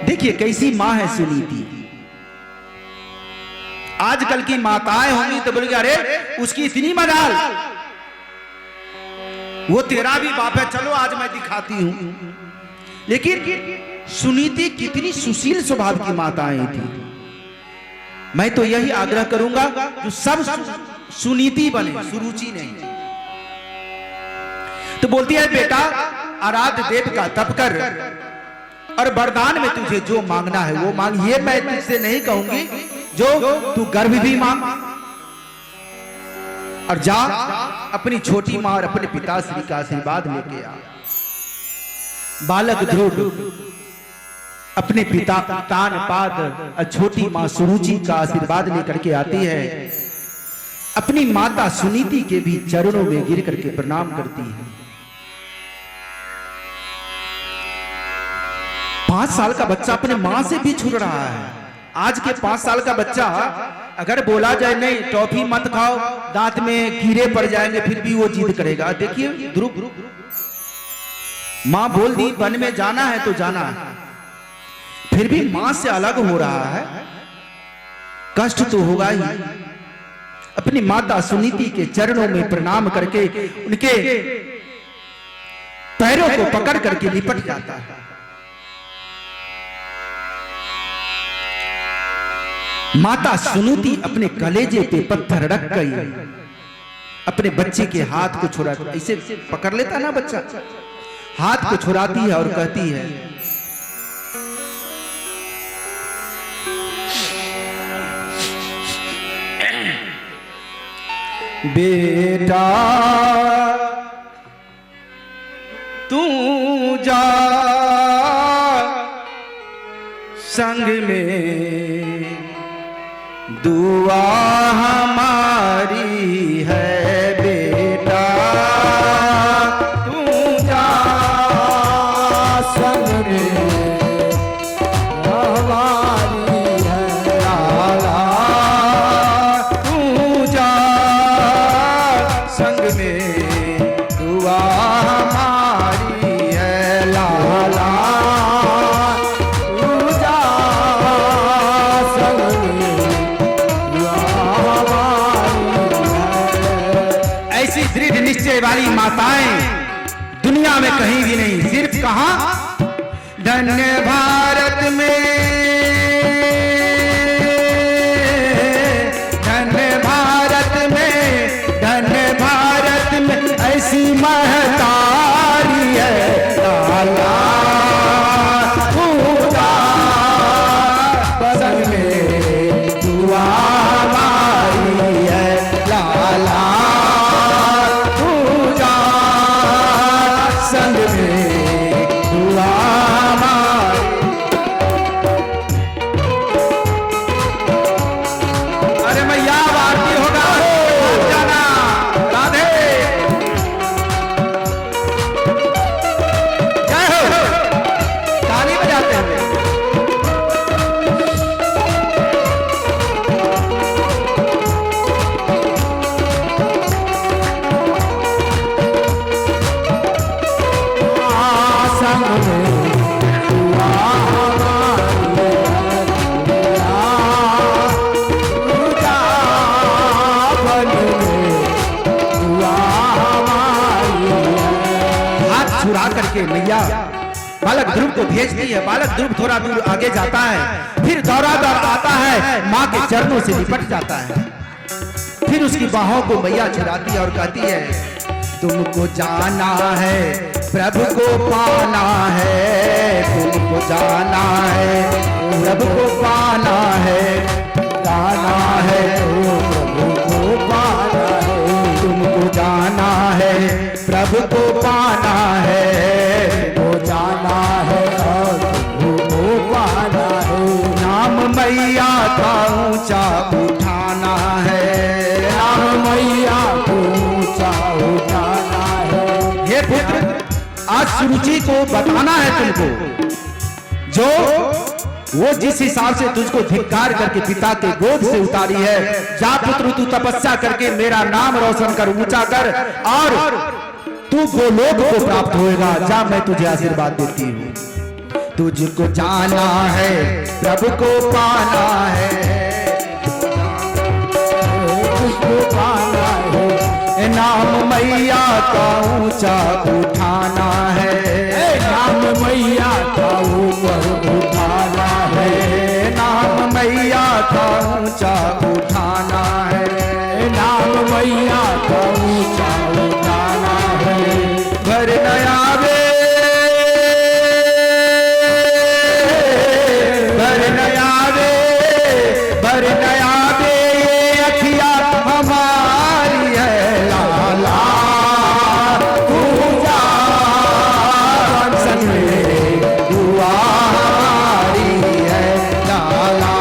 देखिए कैसी मां है सुनीति। आजकल की माताएं होंगी तो बोलेगी अरे उसकी इतनी मजाल, वो तेरा भी बाप है, चलो आज मैं दिखाती हूं। लेकिन सुनीति कितनी सुशील स्वभाव की माताएं थी। मैं तो यही आग्रह करूंगा जो सब सुनीति बने, सुरुचि नहीं। तो बोलती है बेटा आराध्य देव का तप कर और वरदान में तुझे जो मांगना है वो मांग। ये मैं तुझसे नहीं कहूंगी जो तू गर्भ भी मांग, और जा अपनी छोटी मां और अपने पिताश्री का आशीर्वाद लेके आ। बालक ध्रुव अपने पिता तान पाद और छोटी मां सुरुचि का आशीर्वाद लेकर के आती है। अपनी माता सुनीति के भी चरणों में गिर करके प्रणाम करती है। 5 साल का बच्चा अपने मां से भी छुड़ रहा है। आज के 5 साल का बच्चा अगर बोला जाए नहीं टॉफी मत खाओ, दांत में कीड़े पड़ जाएंगे, फिर भी वो जिद करेगा। देखिए ध्रुव, मां बोल दी वन में जाना है तो जाना है, फिर भी मां से अलग हो रहा है, कष्ट तो होगा ही। अपनी माता सुनीति के चरणों में प्रणाम करके उनके पैरों को पकड़ करके लिपट जाता है। माता सुनीति अपने कलेजे पे पत्थर रख गई, अपने बच्चे के हाथ को छुड़ा, ऐसे पकड़ लेता ना बच्चा, हाथ को छुड़ाती है और कहती है बेटा तू जा संग में, दुआ हमारी है बेटा तू जा संग में, हमारी है लाला तू जा संग में, दुआ हमारी है लाला तू जा संग में। ऐसी दृढ़ निश्चय वाली माताएं दुनिया में कहीं भी नहीं, सिर्फ कहां धन्य भारत में, धन्य भारत में, धन्य भारत में ऐसी महतारी है लाला पूजा संग में, दुआ हमारी है लाला पूजा संग में, दुआ हमारी। अरे मैया आरती होगा जाना, राधे जय हो, ताली बजाते हैं। छुड़ा करके मैया बालक ध्रुव को भेजती है। बालक ध्रुव थोड़ा दूर आगे जाता है, फिर दौड़ा आता है, माँ के चरणों से लिपट जाता है। फिर उसकी बाहों को मैया छुड़ाती है और कहती है तुमको जाना है, प्रभु को पाना है, तुमको जाना है, प्रभु को पाना है, जाना है प्रभु को पाना है, तुमको जाना है, प्रभु को पाना है, वो जाना है और प्रभु को पाना है। नाम मैया का ऊंचा उठाना है, नाम मैया को ऊंचा उठाना है। ये पुत्र आज सुरुचि को बताना है तुमको, जो वो जिस हिसाब से तुझको धिक्कार करके पिता के गोद से उतारी है, जा पुत्र तू तपस्या करके मेरा नाम रोशन कर, ऊंचा कर, और तू गोलोक को प्राप्त होएगा। जा मैं तुझे आशीर्वाद देती हूँ। तुझको जाना है, प्रभु को पाना है, तुझको पाना है, नाम मैया का ऊंचा उठाना है, नाम मैया का ऊपर उठाना है, नाम मैया का ऊंचा उठाना है, नाम मैया का ऊंचा उठाना है। भर नया वे, भर नया वे, भर नया वे, ये अखिया हमारी है लाला, पूजा संग में दुआ हमारी है लाला,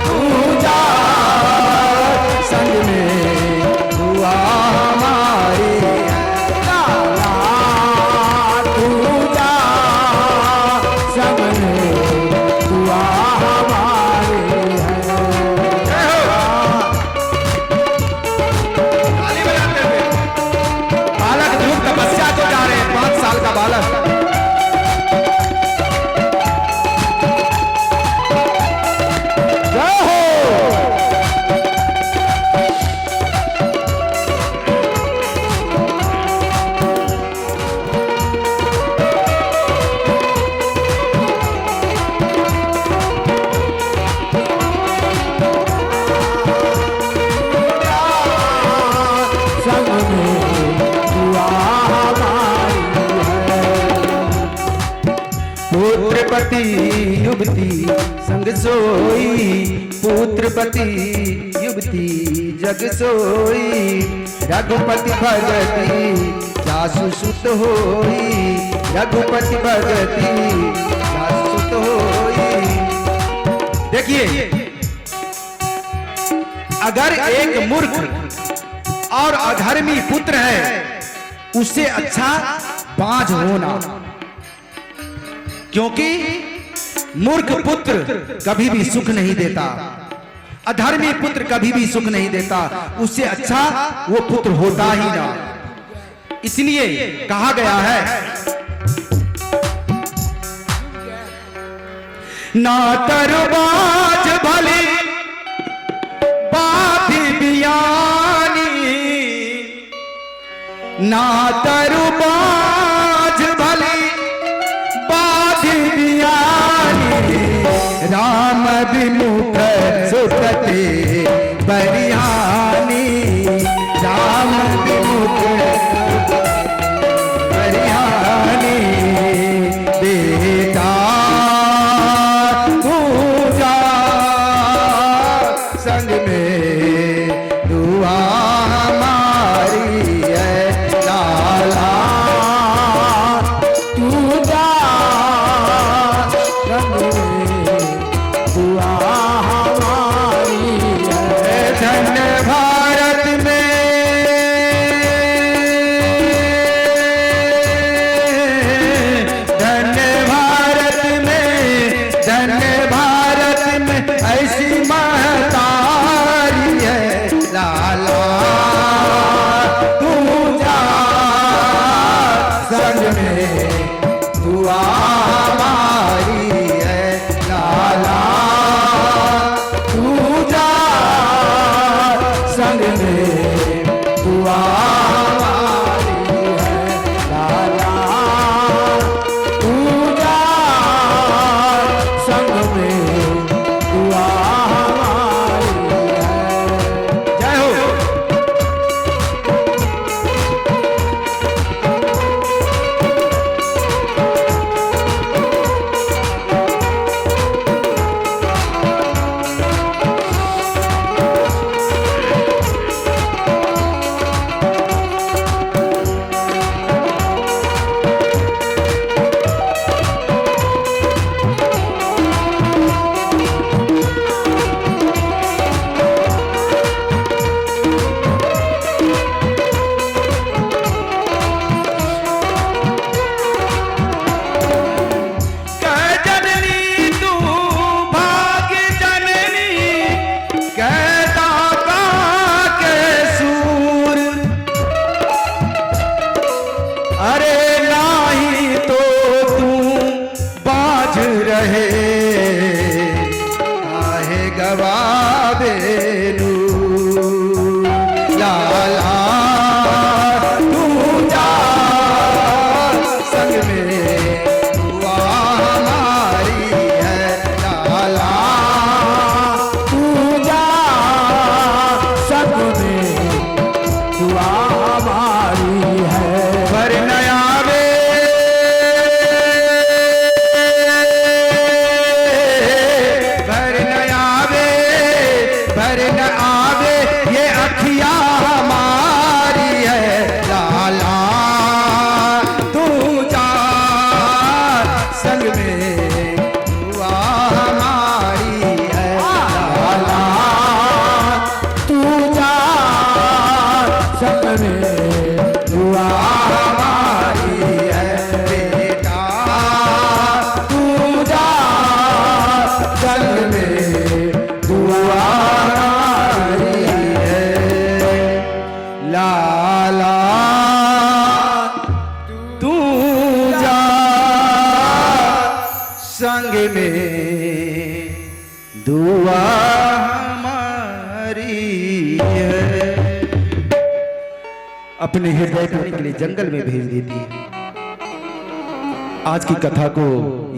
पूजा संग में दुआ हमारी है लाला, पूजा संग में दुआ हमारी है। ताली बजाते हुए बालक ध्रुव तपस्या को जा रहे हैं, 5 साल का बालक। जय हो। संग में दुआ हमारी है। पुत्रपति युवती संग सोई, पुत्रपति युवती जग सोई, रघुपति भगति जासु सुत होई, रघुपति भगति जासु सुत होई। देखिए, अगर एक मूर्ख और अधर्मी पुत्र है, उससे अच्छा बांझ होना, क्योंकि मूर्ख पुत्र कभी भी सुख नहीं देता, अधर्मी पुत्र कभी भी सुख नहीं देता, उससे अच्छा वो पुत्र होता ही ना। इसलिए कहा गया है, ना तरबाज भले बाधी बियानी, ना तरबाज भले बाधी बियानी, राम विमुख सुतते बरियानी, राम विमुख बरियानी, बेटा पूजा संग में दुआ हमारी है लाला, तू जा संग में दुआ हमारी है। धन भारत में, धन भारत में, धन भारत में ऐसी महतारी है लाला, तू जा संग में दुआ हमारी है लाला, तू जा संग में दुआ हमारी है लाला, तू जा संग में दुआ हमारी है। जय हो। घर न आवे ये अखियां हमारी है। लाला तू जा संग में दुआ हमारी है। लाला तू जा संग में दुआ हमारी है। बेटा तू जा संग में दुआ हमारी है। लाला तू जा संग में दुआ हमारी है। अपने हृदय करने के लिए जंगल में भेज देती है। आज की कथा को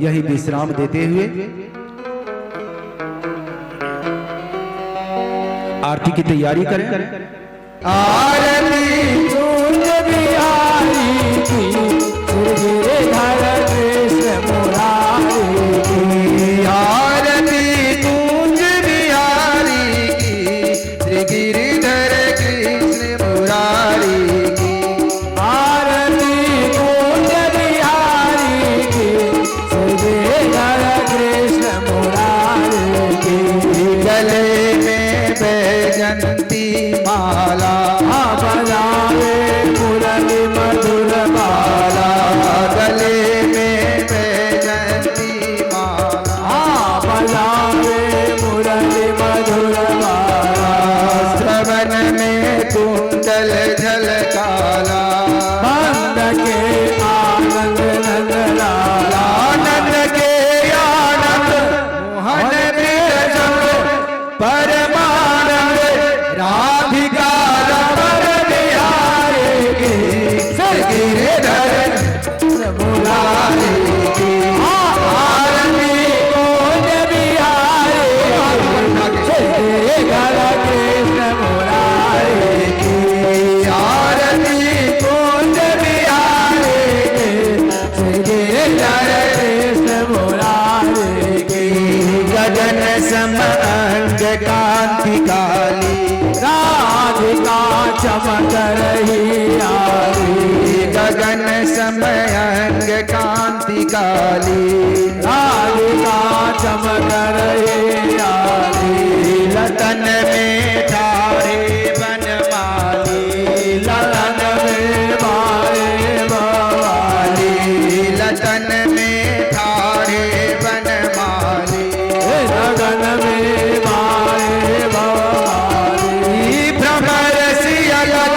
यही विश्राम देते हुए आरती की तैयारी करें। आरती चूंज बिहारी की गिरधर कृष्ण मुरारी की। आरती चूंज बिहारी की श्री गिरधर कृष्ण मुरारी की। आरती चूंज बिहारी की श्री गिरधर कृष्ण मुरारी की। गले में बैजंती माला बजावे मुरली मधुर बाला। गले में बैजंती माला बजावे मुरली मधुर बाला। श्रवण में कुंडल झलकाला बंद के आनंद नंद लाला। आनंद के आनंद मोहन बिरजम परमानंद राधिका रमण बिहारी की गिरधर मुरारी की। आरती कुंज बिहारी गिरधर कृष्ण मुरारी की। आरती कुंज बिहारी गिरधर कृष्ण मुरारी की। गगन सम अंग कांति काली राधिका चमक रही आली। गगन समय अंग कांति काली राधिका चमक रही आली। लतन में ठाड़े बनमाली ललन में बारे बवाली। लतन में ठाड़े बनमाली लगन में बारे बवाली। भ्रमर सियलक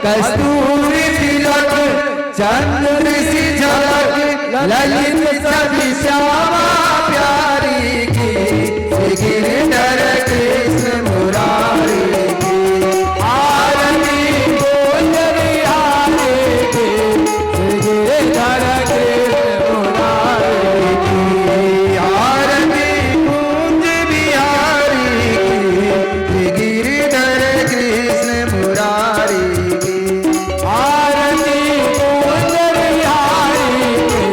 कस्तूरी तिलक चंद्र सी झलक ललित सभी श्यामा प्यारी की गिरधर कृष्ण मुरारी की। आरती कुंज बिहारी की गिरधर कृष्ण मुरारी की। आरती कुंज बिहारी की गिरधर कृष्ण मुरारी की। आरती कुंज बिहारी की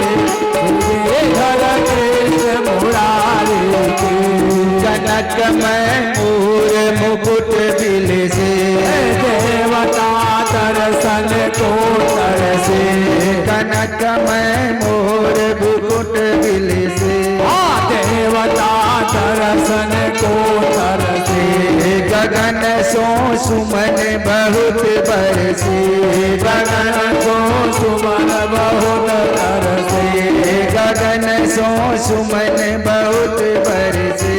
गिरधर कृष्ण मुरारी की। जनकमय मोर मुकुट बिल से देवता दर्शन को तरसे। कनकमय मोर मुकुट बिल से देवता दर्शन को तरसे। गगन सो सुमन बहुत बरसे। गगन सो सुमन बहुत तरसे। गगन सो सुमन बहुत बरसे।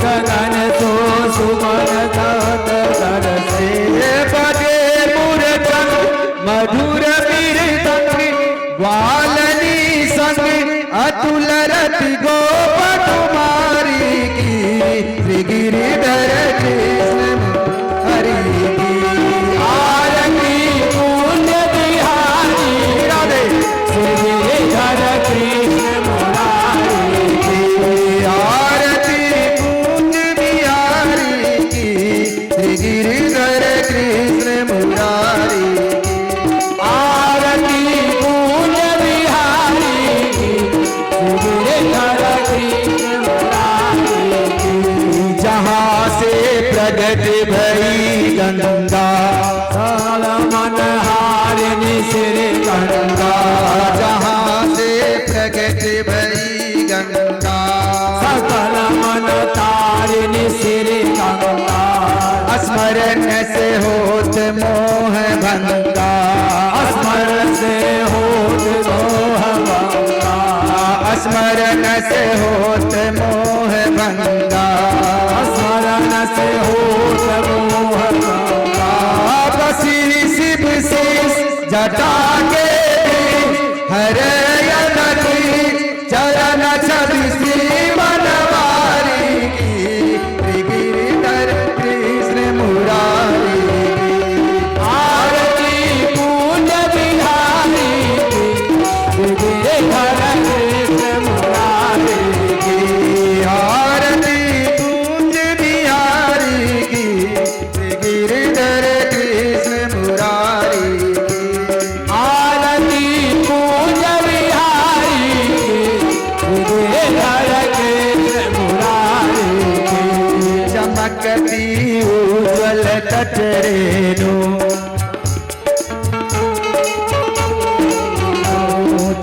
गगन सो सुमन बहुत तरसे। बजे मूर्तन मधुर कीर्तन ग्वालनी संग अतुल रति गोप कुमारी की श्री गिरधर कृष्ण हरि की। आरती कुंज बिहारी राधे श्री गिरधर कृष्ण मुरारी की। आरती कुंज बिहारी की श्री गिरधर कृष्ण मुरारी की। आरती कुंज बिहारी की श्री गिरधर कृष्ण मुरारी की। जहाँ से प्रगट भई गंगा, सकल मन हारिणी श्री गंगा, जहाँ से प्रगट भई गंगा, सकल मन तारिणी श्री गंगा, स्मरण से होत मोह भंगा, स्मरण से होत मोह भंगा, स्मरण से होत मोह भंगा, स्मरण से होत मोह भंगा, बसी शिव शीस जटा के हरे नदी चरण छवि श्री बनवारी की, गिरिधर कृष्ण मुरारी की, आरती पूज बिहारी की, गिरिधर कृष्ण मुरारी की आरती पूज बिहारी की, गिरिधर कृष्ण मुरारी की, आरती पूज बिहारी की, गिरिधर कृष्ण मुरारी की, चमकती उज्ज्वल तट रेणु,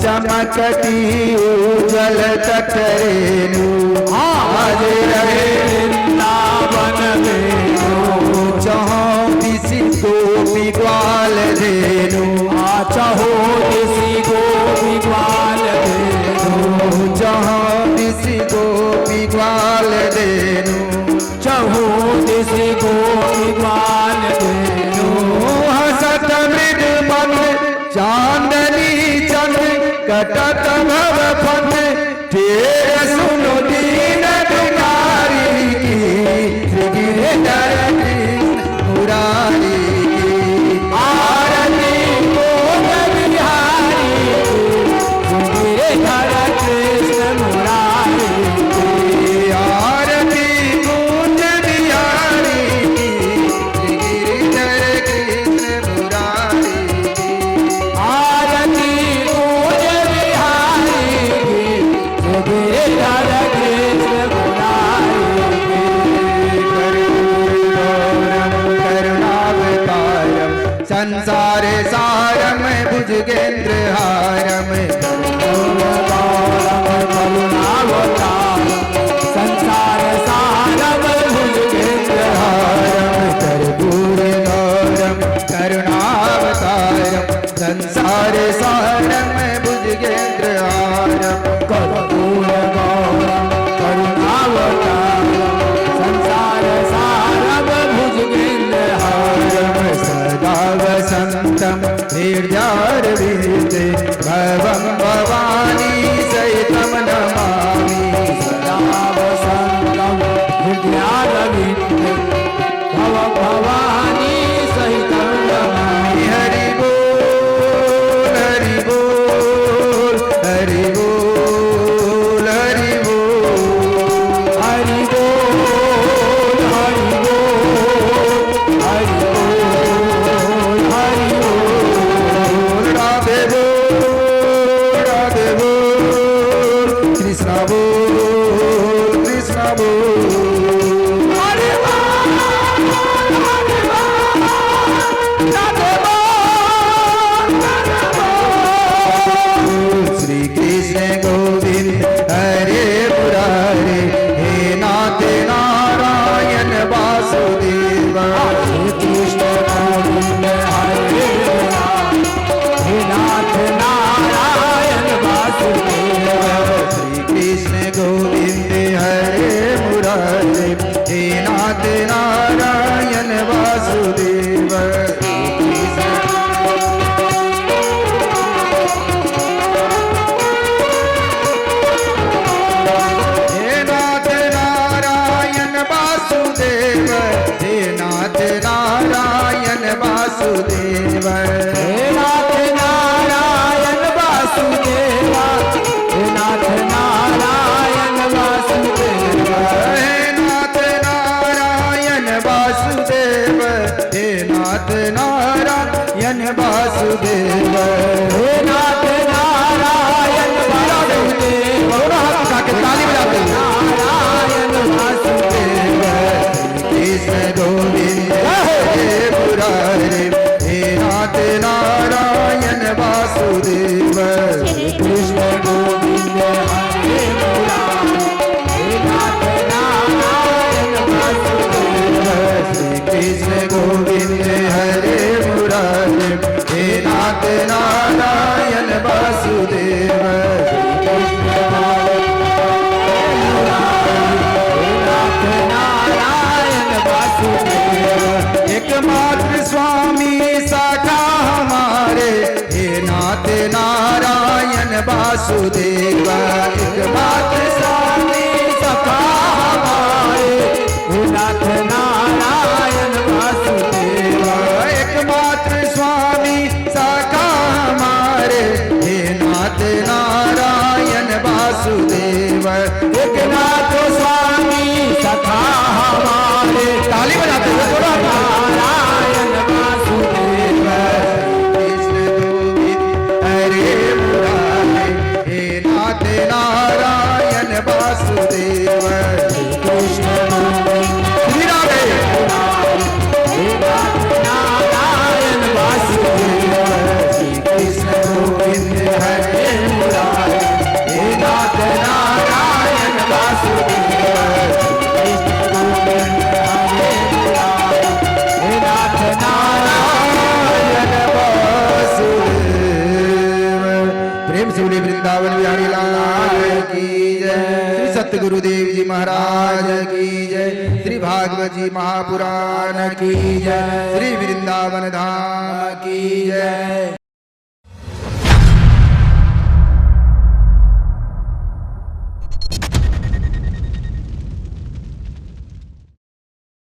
चमकती उज्ज्वल तट रेणु, आज रहे वृंदावन में जहाँ किसी गोपी ग्वाल धेनु, चहो किसी गोपी ग्वाल धेनु, जहाँ किसी गोपी ग्वाल धेनु, चहो किसी गोपी ग्वाल धेनु, हसत मृग मन चांदनी चंद कटक भव फन, तेर सुनो दीन दुलारी की, गिरिधर कृष्ण मुरारी की, आरती पूज बिहारी की, गिरिधर कृष्ण मुरारी की, आरती पूज बिहारी की, गिरिधर कृष्ण मुरारी की, आरती पूज बिहारी की, गिरिधर कृष्ण मुरारी की, करुणावतारम संसार सारम भुजगेंद्र हारम, संसार सारम भुजगेंद्र कर्पूर गौरम करुणावतारम संसार सारम भुजगेंद्र हारम, कर्पूर गौरम करुणावतारम, संसार सारम भुजगेंद्र हारम, सदा वसंतम निर्जारवीते भवं भवानी सहितं नमामि, सदा वसंतम हृदयारविंदे भव भवानी सहितं नमामि, हरि बोल हरि बोल हरि बोल हरि बोल, हरि बोल हरि बोल हरि बोल हरि बोल, राधे बोल कृष्ण बोल कृष्ण बोल, हरि बोल हरि बोल राधे बोल राधे बोल, श्री कृष्ण गोविंद हरे मुरारे, हे नाथ नारायण वासुदेव, श्री कृष्ण गोविंद हरे राम, हे नाथ नारायण वासुदेव, श्री कृष्ण गोविंद हरे मुरारे, हे नाथ नारायण वासुदेव, हे नाथ नारायण वासुदेव, हे नाथ नारायण वासुदेव, हे नाथ नारायण वासुदेव, हे नाथ नारायण वासुदेव, हे नाथ नारायण वासुदेव, हे नाथ नारायण वासुदेव, हे नाथ नारायण वासुदेव, ताली बजाते हैं। नारायण वासुदेव, कृष्ण वासुदेव श्री कृष्ण गोविंद हरे मुरारी हे नाथ नारायण वासुदेव श्री कृष्ण गोविंद हरे मुरारी हे नाथ नारायण वासुदेव नारायण वासुदेव एकमात्र स्वामी सखा हमारे हे नाथ नारायण वासुदेव एकमात्र स्वामी सखा हमारे हे नाथ नारायण वासुदेव एकमात्र स्वामी सखा हमारे हे नाथ नारायण वासुदेव एकनाथ स्वामी सखा हमारे ताली बजाते हुए थोड़ा नारायण वासुदेव कृष्ण गोविंद हरे मुरारी हे नाथ नारायण वासुदेव कृष्ण श्री राधे हे नाथ नारायण वासुदेव श्री कृष्ण गोविंद हरे मुरारी हे नाथ नारायण वासुदेव हे नाथ नारायण वासुदेव। प्रेम से बोले वृंदावन बिहारी लाल की जय। श्री सतगुरुदेव जी महाराज की जय। श्री भागवत जी महापुराण की जय। श्री वृंदावन धाम की जय।